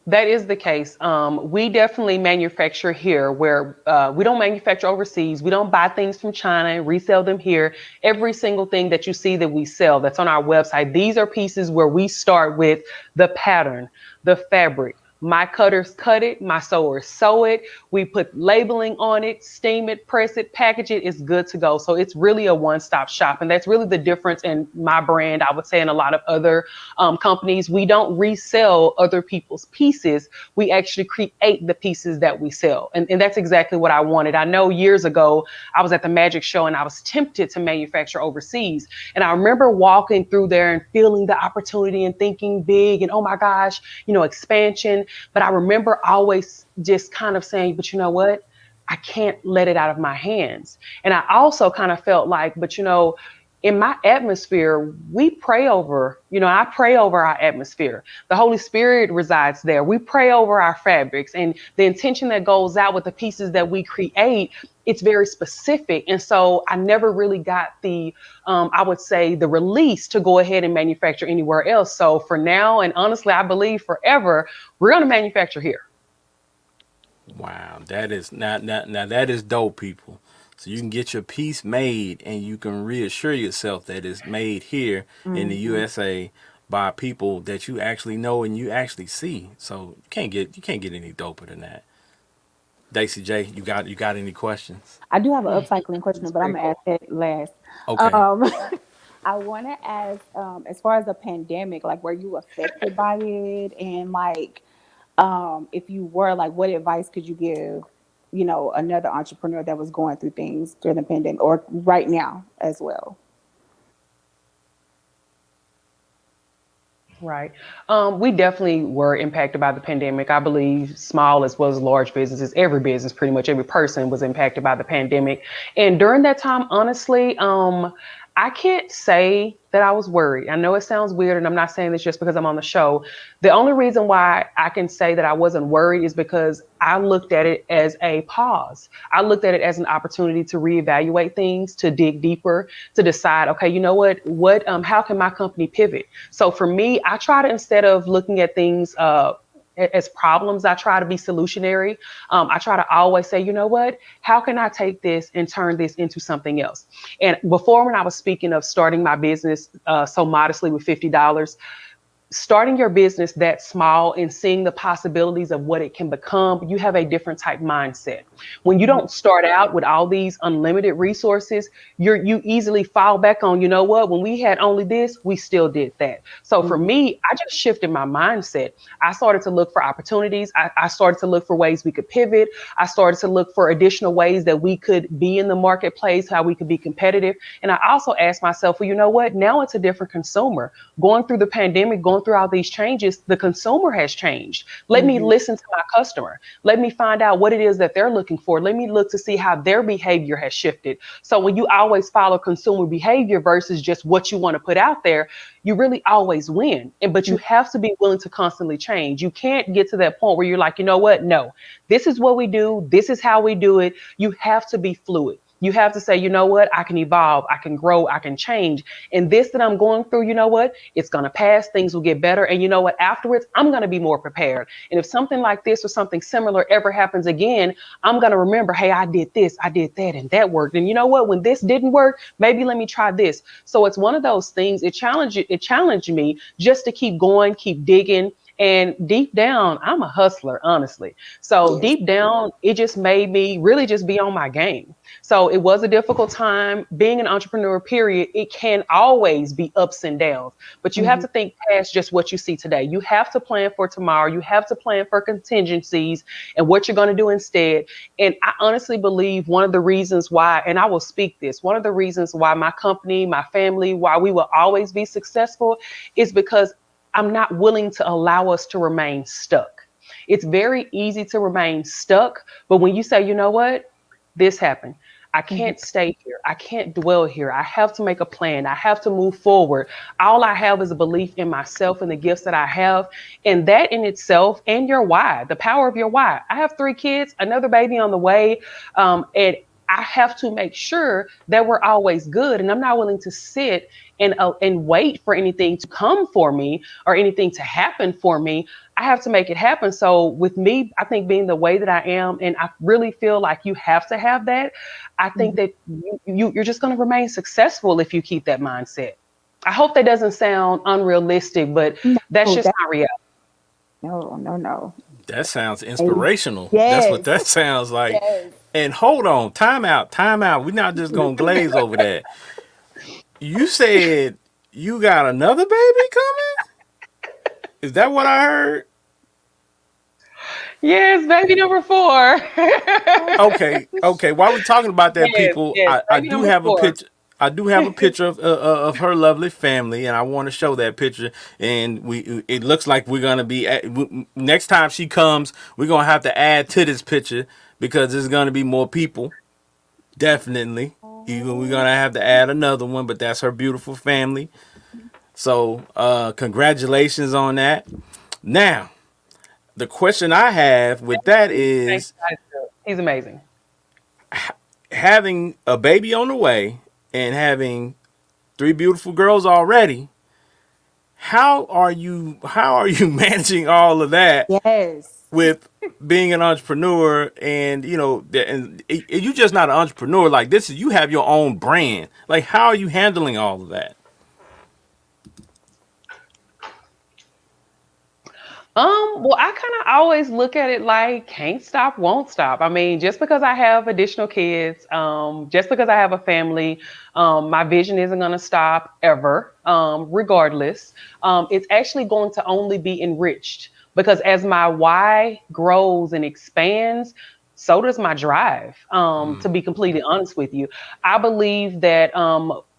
That is the case. We definitely manufacture here where we don't manufacture overseas. We don't buy things from China and resell them here. Every single thing that you see that we sell that's on our website, these are pieces where we start with the pattern, the fabric. My cutters cut it, my sewers sew it. We put labeling on it, steam it, press it, package it. It's good to go. So it's really a one-stop shop, and that's really the difference in my brand. I would say in a lot of other companies, we don't resell other people's pieces. We actually create the pieces that we sell. And that's exactly what I wanted. I know years ago, I was at the Magic Show and I was tempted to manufacture overseas. And I remember walking through there and feeling the opportunity and thinking big and, oh my gosh, expansion. But I remember always just kind of saying, but you know what? I can't let it out of my hands. And I also kind of felt like, but in my atmosphere, we pray over, I pray over our atmosphere. The Holy Spirit resides there. We pray over our fabrics, and the intention that goes out with the pieces that we create, it's very specific. And so I never really got I would say, the release to go ahead and manufacture anywhere else. So for now, and honestly, I believe forever, we're going to manufacture here. Wow, that is now that is dope, people. So you can get your piece made and you can reassure yourself that it's made here in the Hmm. USA by people that you actually know and you actually see. So you can't get any doper than that. Daisy J, you got any questions? I do have an upcycling question, It's but I'm pretty gonna ask cool. that last. Okay. Um, I want to ask, as far as the pandemic, like, were you affected by it, and like, if you were, like, what advice could you give, another entrepreneur that was going through things during the pandemic or right now as well? Right. We definitely were impacted by the pandemic. I believe small as well as large businesses, every business, pretty much every person was impacted by the pandemic. And during that time, honestly, I can't say that I was worried. I know it sounds weird, and I'm not saying this just because I'm on the show. The only reason why I can say that I wasn't worried is because I looked at it as a pause. I looked at it as an opportunity to reevaluate things, to dig deeper, to decide, okay, you know how can my company pivot? So for me, I try to, instead of looking at things as problems, I try to be solutionary. I try to always say, you know what, how can I take this and turn this into something else? And before, when I was speaking of starting my business so modestly with $50, starting your business that small and seeing the possibilities of what it can become, you have a different type mindset. When you Mhm. don't start out with all these unlimited resources, you easily fall back on, you know what, when we had only this, we still did that. So for Mhm. me, I just shifted my mindset. I started to look for opportunities. I started to look for ways we could pivot. I started to look for additional ways that we could be in the marketplace, how we could be competitive. And I also asked myself, well, you know what, now it's a different consumer. Going through the pandemic, going through all these changes, the consumer has changed. Let me Mhm. listen to my customer. Let me find out what it is that they're looking for. Let me look to see how their behavior has shifted. So when you always follow consumer behavior versus just what you want to put out there, you really always win. And but you have to be willing to constantly change. You can't get to that point where you're like, you know what? No, this is what we do. This is how we do it. You have to be fluid. You have to say, you know what? I can evolve. I can grow. I can change. And this that I'm going through, you know what? It's going to pass. Things will get better. And you know what? Afterwards, I'm going to be more prepared. And if something like this or something similar ever happens again, I'm going to remember, hey, I did this, I did that, and that worked. And you know what? When this didn't work, maybe let me try this. So it's one of those things. It challenged me just to keep going, keep digging. And deep down, I'm a hustler, honestly. So Yes. deep down, it just made me really just be on my game. So it was a difficult time. Being an entrepreneur, period, it can always be ups and downs. But you have Mhm. to think past just what you see today. You have to plan for tomorrow. You have to plan for contingencies and what you're going to do instead. And I honestly believe one of the reasons why, and I will speak this, one of the reasons why my company, my family, why we will always be successful is because I'm not willing to allow us to remain stuck. It's very easy to remain stuck. But when you say, you know what, this happened. I Mhm. can't stay here. I can't dwell here. I have to make a plan. I have to move forward. All I have is a belief in myself and the gifts that I have. And that in itself, and your why, the power of your why. I have 3 kids, another baby on the way. And I have to make sure that we're always good. And I'm not willing to sit and wait for anything to come for me or anything to happen for me. I have to make it happen. So with me, I think being the way that I am, and I really feel like you have to have that. I think Mhm. that you're just going to remain successful if you keep that mindset. I hope that doesn't sound unrealistic, but that's No, just my reality. no, no, no. That sounds Hey, inspirational. That's what yes, that sounds like. yes. And hold on, time out, time out. We're not just gonna glaze over that. You said you got another baby coming? Is that what I heard? Yes, baby number 4. Okay, okay. While we're talking about that, Yes, people, yes, I baby do number have a 4. picture. I do have a picture of her lovely family, and I want to show that picture. And it looks like we're gonna be next time she comes, we're gonna have to add to this picture because there's gonna be more people. Definitely, we're Oh. gonna have to add another one, but that's her beautiful family. So, congratulations on that. Now, the question I have with that Thank is you, guys. He's amazing. having a baby on the way and having 3 beautiful girls already. how are you managing all of that Yes. with being an entrepreneur? And you just not an entrepreneur, like this is, you have your own brand. Like, how are you handling all of that? Well, I kind of always look at it like can't stop, won't stop. I mean, just because I have additional kids, just because I have a family, my vision isn't going to stop ever, regardless. It's actually going to only be enriched because as my why grows and expands, so does my drive. To be completely honest with you, I believe that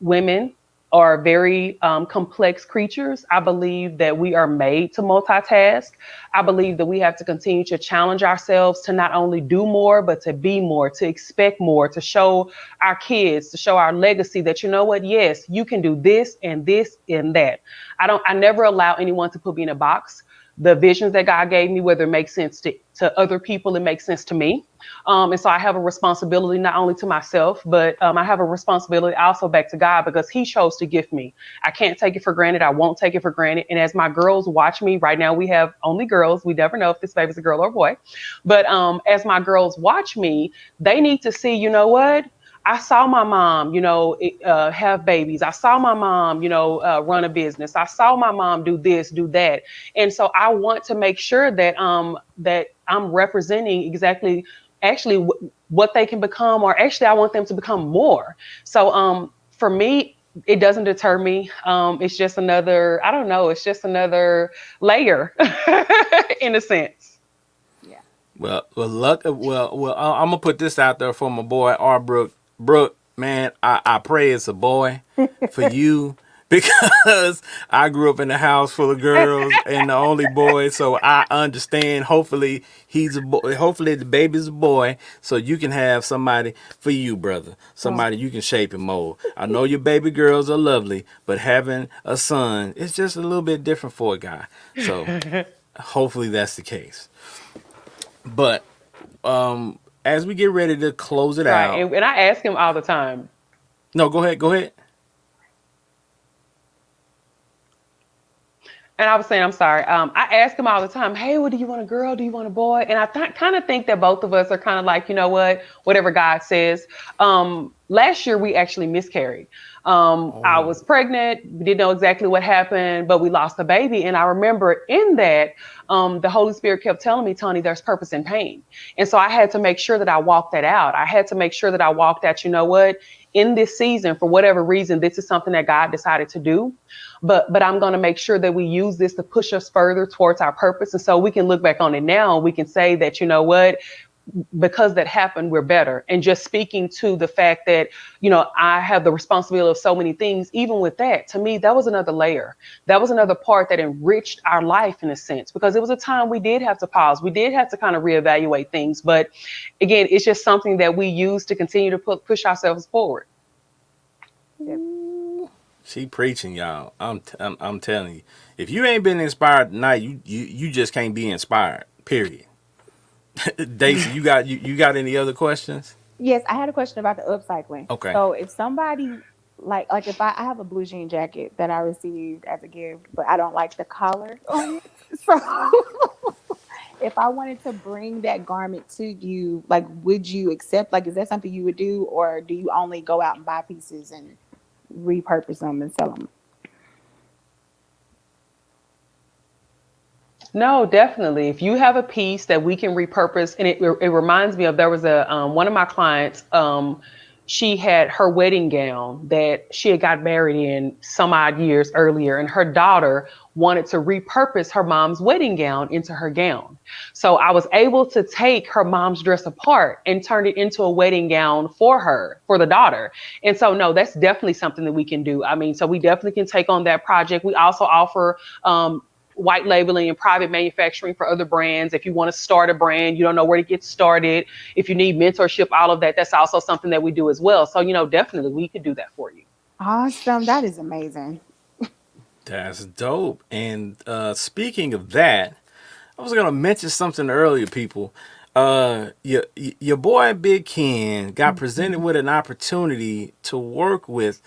women are very complex creatures. I believe that we are made to multitask. I believe that we have to continue to challenge ourselves to not only do more, but to be more, to expect more, to show our kids, to show our legacy that, you know what, yes, you can do this and that. I never allow anyone to put me in a box. The visions that God gave me, whether it makes sense to other people, it makes sense to me. And so I have a responsibility not only to myself, but I have a responsibility also back to God because He chose to gift me. I can't take it for granted. I won't take it for granted. And as my girls watch me, right now we have only girls. We never know if this baby's a girl or a boy. But as my girls watch me, they need to see, you know what? I saw my mom, have babies. I saw my mom, run a business. I saw my mom do this, do that, and so I want to make sure that I'm representing exactly actually what they can become, or actually I want them to become more. So for me, it doesn't deter me. It's just another, I don't know, it's just another layer in a sense. Yeah. I'm gonna put this out there for my boy R. Brooke, man, I pray it's a boy for you because I grew up in a house full of girls and the only boy, so I understand. Hopefully he's a boy. Hopefully the baby's a boy, so you can have somebody for you, brother. Oh, Somebody you can shape and mold. I know your baby girls are lovely, but having a son is just a little bit different for a guy. So hopefully that's the case. But as we get ready to close it Right. out, And I ask him all the time. no, go ahead, go ahead. And I was saying, I'm sorry. I ask him all the time, hey, what do you want, a girl? Do you want a boy? And I kind of think that both of us are kind of like, you know what, whatever God says. Last year, we actually miscarried. I Oh, was pregnant. We didn't know exactly what happened, but we lost the baby. And I remember in that, the Holy Spirit kept telling me, Tony, there's purpose in pain. And so I had to make sure that I walked that out. I had to make sure that I walked out, you know what, in this season, for whatever reason, this is something that God decided to do. But I'm going to make sure that we use this to push us further towards our purpose. And so we can look back on it now and we can say that, you know what, because that happened, we're better. And just speaking to the fact that, I have the responsibility of so many things, even with that, to me, that was another layer. That was another part that enriched our life in a sense, because it was a time we did have to pause. We did have to kind of reevaluate things. But again, it's just something that we use to continue to push ourselves forward. yep. she preaching, y'all. I'm telling you, if you ain't been inspired tonight, you just can't be inspired. Period. Daisy, you got any other questions? Yes, I had a question about the upcycling. Okay. So if somebody like if I have a blue jean jacket that I received as a gift, but I don't like the collar on it. So if I wanted to bring that garment to you, like would you accept, like is that something you would do, or do you only go out and buy pieces and repurpose them and sell them? No, definitely. If you have a piece that we can repurpose, and it reminds me of, there was a one of my clients. She had her wedding gown that she had got married in some odd years earlier, and her daughter wanted to repurpose her mom's wedding gown into her gown. So I was able to take her mom's dress apart and turn it into a wedding gown for her, for the daughter. And so, no, that's definitely something that we can do. I mean, so we definitely can take on that project. We also offer white labeling and private manufacturing for other brands. If you want to start a brand, you don't know where to get started, if you need mentorship, all of that, that's also something that we do as well. So, definitely we could do that for you. Awesome. That is amazing. That's dope. And speaking of that, I was gonna mention something earlier, people. Your boy Big Ken got presented with an opportunity to work with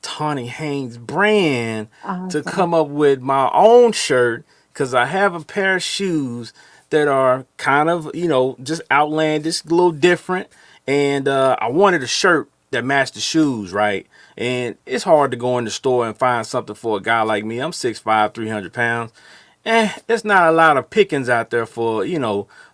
Tawni Haynes brand to Awesome. come up with my own shirt because I have a pair of shoes that are kind of, just outlandish, a little different. And I wanted a shirt that matched the shoes, right? And it's hard to go in the store and find something for a guy like me. I'm 6'5", 300 pounds. It's not a lot of pickings out there for,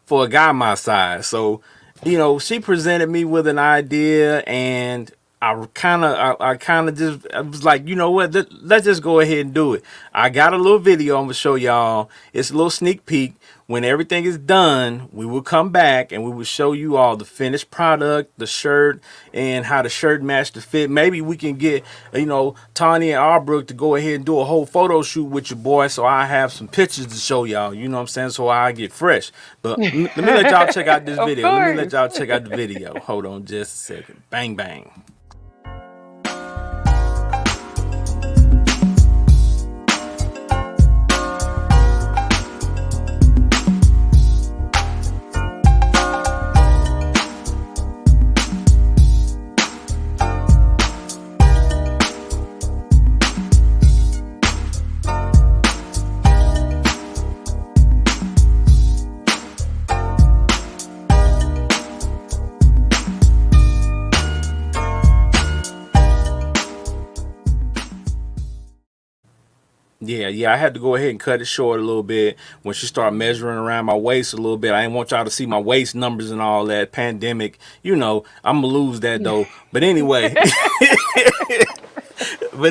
for a guy my size. So, she presented me with an idea, and I kind of just, I was like, you know what? Let's just go ahead and do it. I got a little video I'm gonna show y'all. It's a little sneak peek. When everything is done, we will come back and we will show you all the finished product, the shirt, and how the shirt matched the fit. Maybe we can get, Tawny and Arbrook to go ahead and do a whole photo shoot with your boy, so I have some pictures to show y'all. You know what I'm saying? So I get fresh. But let me let y'all check out this Of video. Let me let course. y'all check out the video. Hold on just a second. Bang bang. Yeah, I had to go ahead and cut it short a little bit when she started measuring around my waist a little bit. I didn't want y'all to see my waist numbers and all that. Pandemic, I'm gonna lose that though. But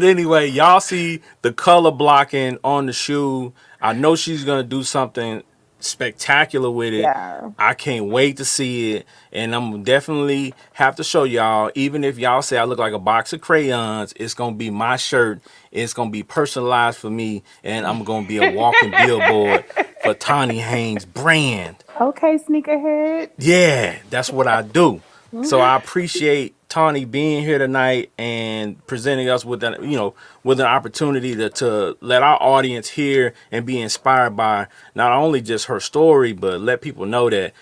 anyway, y'all see the color blocking on the shoe. I know she's gonna do something spectacular with it. Yeah. I can't wait to see it, and I'm definitely have to show y'all. Even if y'all say I look like a box of crayons, it's gonna be my shirt. It's gonna be personalized for me, and I'm gonna be a walking billboard for Tawni Haynes brand. Okay, sneakerhead. Yeah, that's what I do. So I appreciate Tawny being here tonight and presenting us with an opportunity to let our audience hear and be inspired by not only just her story, but let people know that,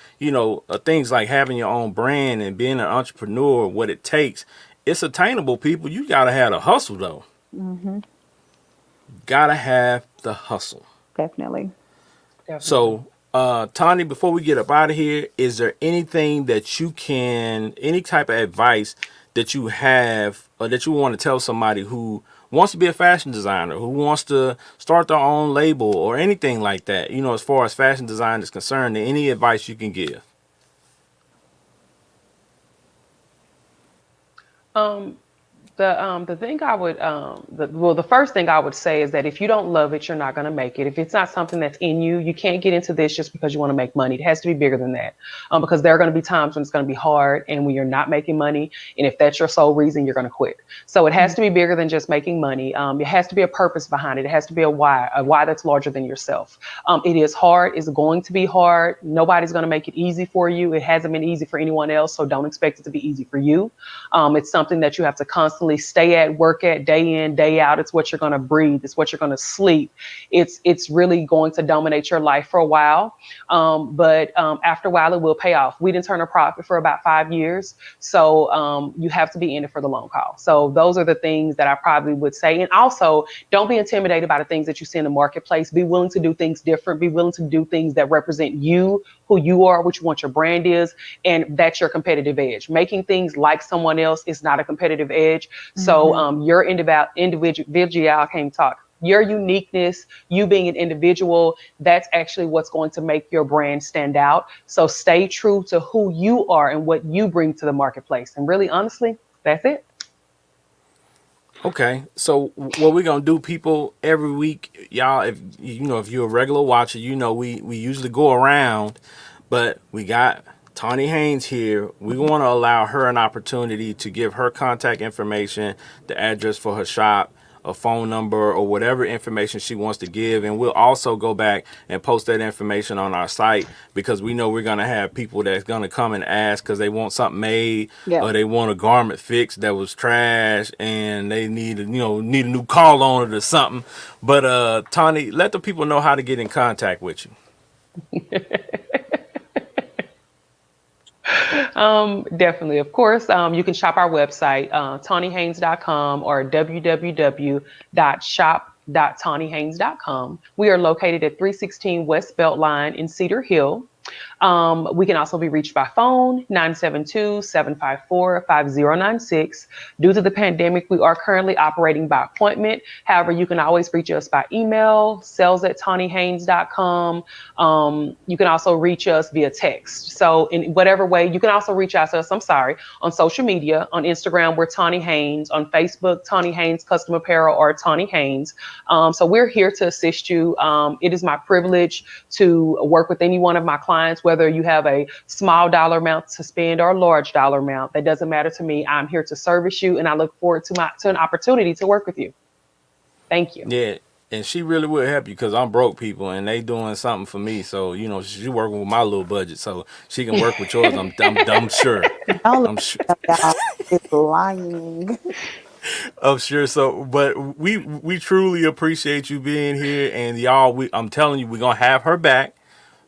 things like having your own brand and being an entrepreneur, what it takes, it's attainable, people. You gotta have the hustle though. Mm-hmm. Gotta have the hustle. Definitely. Definitely. So, Tawny, before we get up out of here, is there anything that any type of advice that you have or that you want to tell somebody who wants to be a fashion designer, who wants to start their own label or anything like that, as far as fashion design is concerned, any advice you can give? Um, the thing I would the first thing I would say is that if you don't love it, you're not going to make it. If it's not something that's in you, you can't get into this just because you want to make money. It has to be bigger than that. Because there are going to be times when it's going to be hard and when you're not making money, and if that's your sole reason, you're going to quit. So it has to be bigger than just making money. It has to be a purpose behind it. It has to be a why that's larger than yourself. It is hard. It's going to be hard. Nobody's going to make it easy for you. It hasn't been easy for anyone else, so don't expect it to be easy for you. It's something that you have to constantly stay at, work at, day in, day out. It's what you're going to breathe. It's what you're going to sleep. It's really going to dominate your life for a while. But after a while, it will pay off. We didn't turn a profit for about 5 years. So you have to be in it for the long haul. So those are the things that I probably would say. And also, don't be intimidated by the things that you see in the marketplace. Be willing to do things different. Be willing to do things that represent you, who you are, what you want your brand is, and that's your competitive edge. Making things like someone else is not a competitive edge. So Mm-hmm. your individual, I can't talk. Your uniqueness, you being an individual, that's actually what's going to make your brand stand out. So stay true to who you are and what you bring to the marketplace. And really, honestly, that's it. Okay, so what we're gonna do, people, every week, y'all, if you're a regular watcher, we usually go around, but we got Tawni Haynes here. We want to allow her an opportunity to give her contact information, the address for her shop, a phone number, or whatever information she wants to give. And we'll also go back and post that information on our site because we know we're going to have people that's going to come and ask because they want something made Yeah. or they want a garment fixed that was trash and they need a new call on it or something. But Tawny, let the people know how to get in contact with you. Definitely. Of course, you can shop our website, TawniHaynes.com or www.shop.TawniHaynes.com. We are located at 316 West Beltline in Cedar Hill. We can also be reached by phone, 972-754-5096. Due to the pandemic, we are currently operating by appointment. However, you can always reach us by email, sales@TawniHaynes.com. You can also reach us via text. So in whatever way, you can also reach out to us, I'm sorry, on social media. On Instagram, we're Tawni Haynes. On Facebook, Tawni Haynes Custom Apparel or Tawni Haynes. So we're here to assist you. It is my privilege to work with any one of my clients, whether you have a small dollar amount to spend or a large dollar amount. That doesn't matter to me. I'm here to service you, and I look forward to an opportunity to work with you. Thank you. Yeah, and she really would help you because I'm broke people and they doing something for me. So you know she working with my little budget, so she can work with yours. I'm sure. Don't let I'm sure. y'all is lying. I'm sure. So, but we truly appreciate you being here, and y'all. I'm telling you, we're gonna have her back.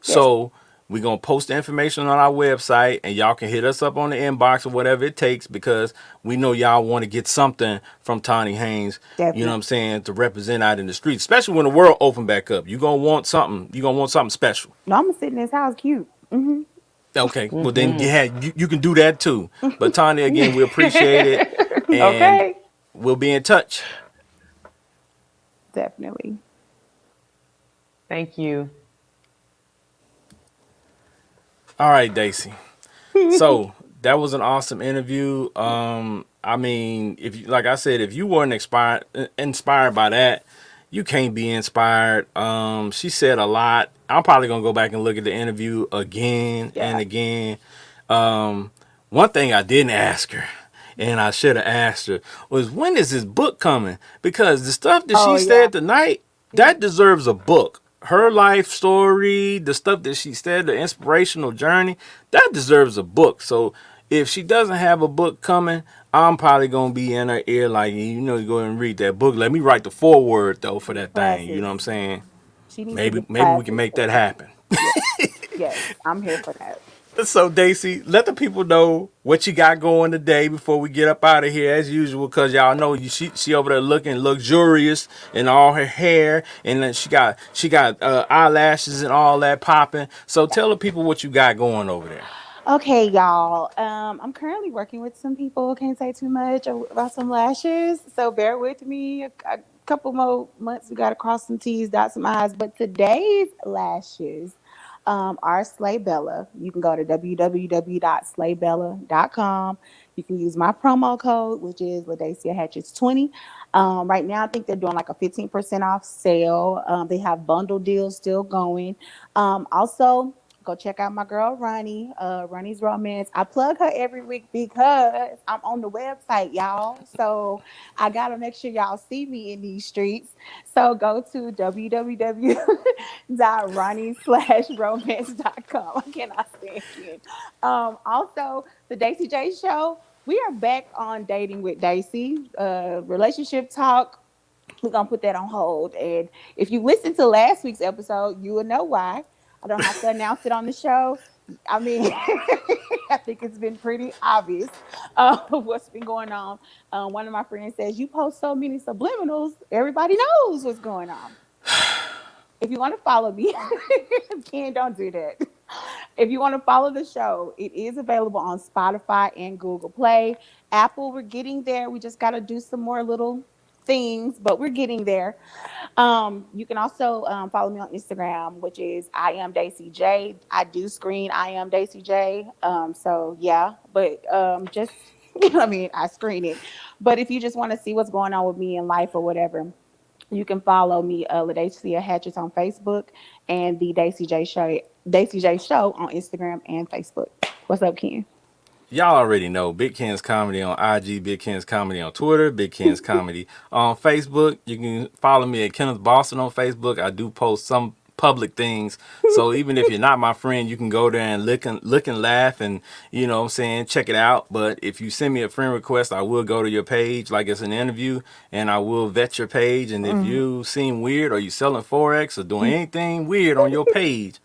Yes, So we're gonna post the information on our website, and y'all can hit us up on the inbox or whatever it takes because we know y'all want to get something from Tawni Haynes. You know what definitely. I'm saying, to represent out in the streets, especially when the world open back up. You gonna want something. You gonna want something special. No, I'm gonna sit in this house cute. Okay, well then Hmm. yeah, you can do that too. But Tawni, again, we appreciate it, and Okay. we'll be in touch. Definitely. Thank you. All right, Daisy. So that was an awesome interview. I mean, if you, like I said, if you weren't inspired by that, you can't be inspired. She said a lot. I'm probably gonna go back and look at the interview again and Yeah. again. One thing I didn't ask her, and I should have asked her, was when is this book coming? Because the stuff that Oh she yeah. said tonight, that deserves a book. Her life story, the stuff that she said, the inspirational journey, that deserves a book. So if she doesn't have a book coming, I'm probably gonna be in her ear like, you know, go ahead and read that book. Let me write the foreword though for that thing. You know what I'm Classes. saying? She needs to Maybe get maybe we can classes make for that that. happen. Yes. Yes. I'm here for that. So, Daisy, let the people know what you got going today before we get up out of here, as usual. Cause y'all know she over there looking luxurious in all her hair, and then she got eyelashes and all that popping. So, tell the people what you got going over there. Okay, y'all. I'm currently working with some people. Can't say too much about some lashes, so bear with me. A couple more months. We got to cross some T's, dot some I's. But today's lashes are Slay Bella. You can go to www.slaybella.com. You can use my promo code, which is Ladacia Hatches 20. Right now, I think they're doing like a 15% off sale. They have bundle deals still going. Also, go check out my girl Ronnie, Ronnie's Romance. I plug her every week because I'm on the website, y'all. So I gotta make sure y'all see me in these streets. So go to www.ronnie/romance.com. I cannot say it again. Also, the Daisy J Show. We are back on Dating with Daisy. Relationship talk, we're gonna put that on hold. And if you listen to last week's episode, you will know why. I don't have to announce it on the show. I mean, I think it's been pretty obvious what's been going on. One of my friends says, "You post so many subliminals, everybody knows what's going on." If you want to follow me, Ken, don't do that. If you want to follow the show, it is available on Spotify and Google Play. Apple, we're getting there. We just got to do some more little things, but we're getting there. You can also follow me on Instagram, which is I am Daisy J. I do screen I am Daisy J. So yeah, but just I mean I screen it. But if you just want to see what's going on with me in life or whatever, you can follow me, Ladacia Hatches on Facebook and the Daisy J Show on Instagram and Facebook. What's up, Ken? Y'all already know Big Ken's Comedy on IG, Big Ken's Comedy on Twitter, Big Ken's Comedy on Facebook. You can follow me at Kenneth Boston on Facebook. I do post some public things. So even if you're not my friend, you can go there and look and laugh and, you know what I'm saying, check it out. But if you send me a friend request, I will go to your page like it's an interview and I will vet your page. And if Mm. you seem weird or you selling Forex or doing anything weird on your page,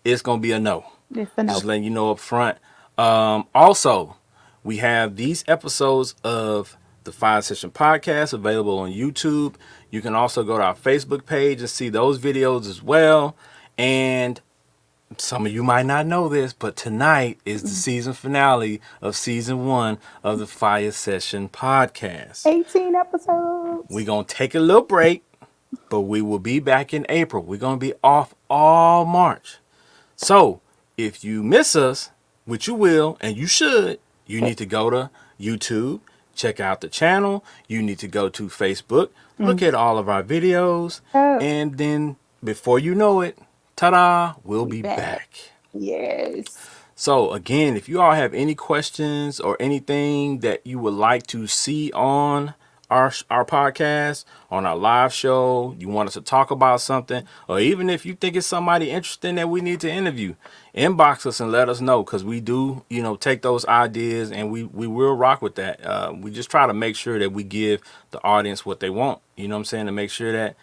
it's gonna be a no. It's a no. Just letting you know up front. Also, we have these episodes of the Fire Session Podcast available on YouTube. You can also go to our Facebook page and see those videos as well. And some of you might not know this, but tonight is the season finale of season 1 of the Fire Session Podcast. 18 We're episodes. going to take a little break, but we will be back in April. We're going to be off all March. So if you miss us, which you will and you should, you need to go to YouTube, check out the channel. You need to go to Facebook, look Mm. at all of our videos, Oh, and then before you know it, ta-da, we'll we be back. back. Yes. So again, if you all have any questions or anything that you would like to see on our podcast, on our live show, you want us to talk about something, or even if you think it's somebody interesting that we need to interview, inbox us and let us know, because we do, take those ideas and we will rock with that. We just try to make sure that we give the audience what they want. You know what I'm saying? To make sure that,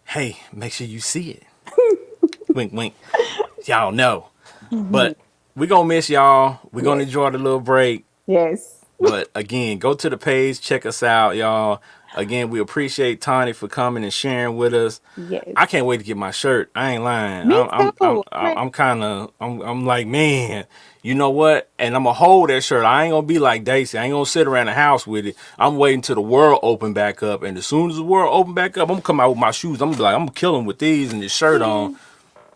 hey, make sure you see it. Wink, wink. Y'all know. Mhm. But we're going to miss y'all. We're going to Yes. enjoy the little break. Yes. But again, go to the page, check us out, y'all. Again, we appreciate Tawni for coming and sharing with us. Yes. I can't wait to get my shirt. I ain't lying. Me too. I'm like, man, you know what? And I'm gonna hold that shirt. I ain't gonna be like Daisy. I ain't gonna sit around the house with it. I'm waiting till the world open back up. And as soon as the world open back up, I'm gonna come out with my shoes. I'm gonna be like, I'm gonna kill them with these and this shirt on.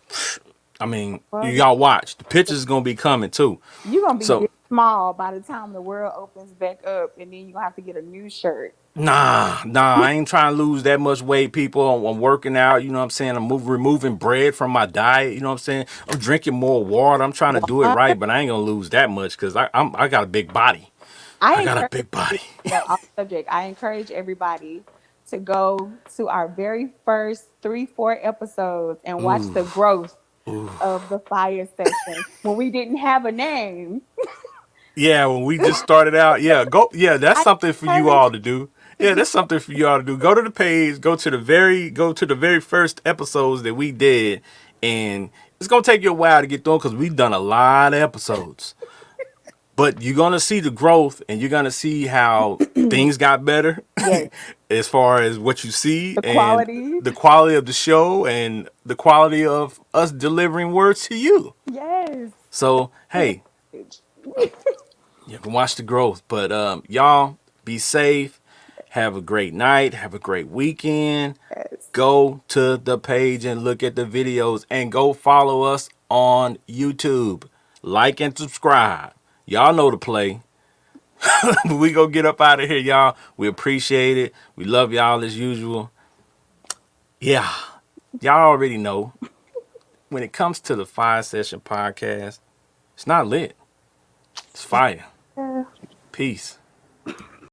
Yes. I mean, Well, y'all watch. The pictures is gonna be coming too. you're gonna be So this small by the time the world opens back up, and then you're gonna have to get a new shirt. nah, I ain't trying to lose that much weight, people. I'm working out, you know what I'm saying? I'm removing bread from my diet, you know what I'm saying? I'm drinking more water. I'm trying to do it What? right, but I ain't gonna lose that much because I got a big body. I I got a encourage, big body. off subject, I encourage everybody to go to our very first 3, 4 episodes and watch Ooh, the growth ooh. of the fire session when we didn't have a name. Yeah, when we just started out, yeah, go. Yeah, that's I something for you encourage all you to do. to Yeah, get that's something for you all to do. Go to the page, go to the very first episodes that we did, and it's gonna take you a while to get through because we've done a lot of episodes. But you're gonna see the growth, and you're gonna see how things got better, yes, as far as what you see the and quality. the quality of the show and the quality of us delivering words to you. Yes, So good hey, message. you can watch the growth. But y'all be safe. Have a great night. Have a great weekend. Yes. Go to the page and look at the videos and go follow us on YouTube. Like and subscribe. Y'all know the play. We go get up out of here, y'all. We appreciate it. We love y'all as usual. Yeah. Y'all already know. When it comes to the Fire Session Podcast, it's not lit. It's fire. Yeah. Peace.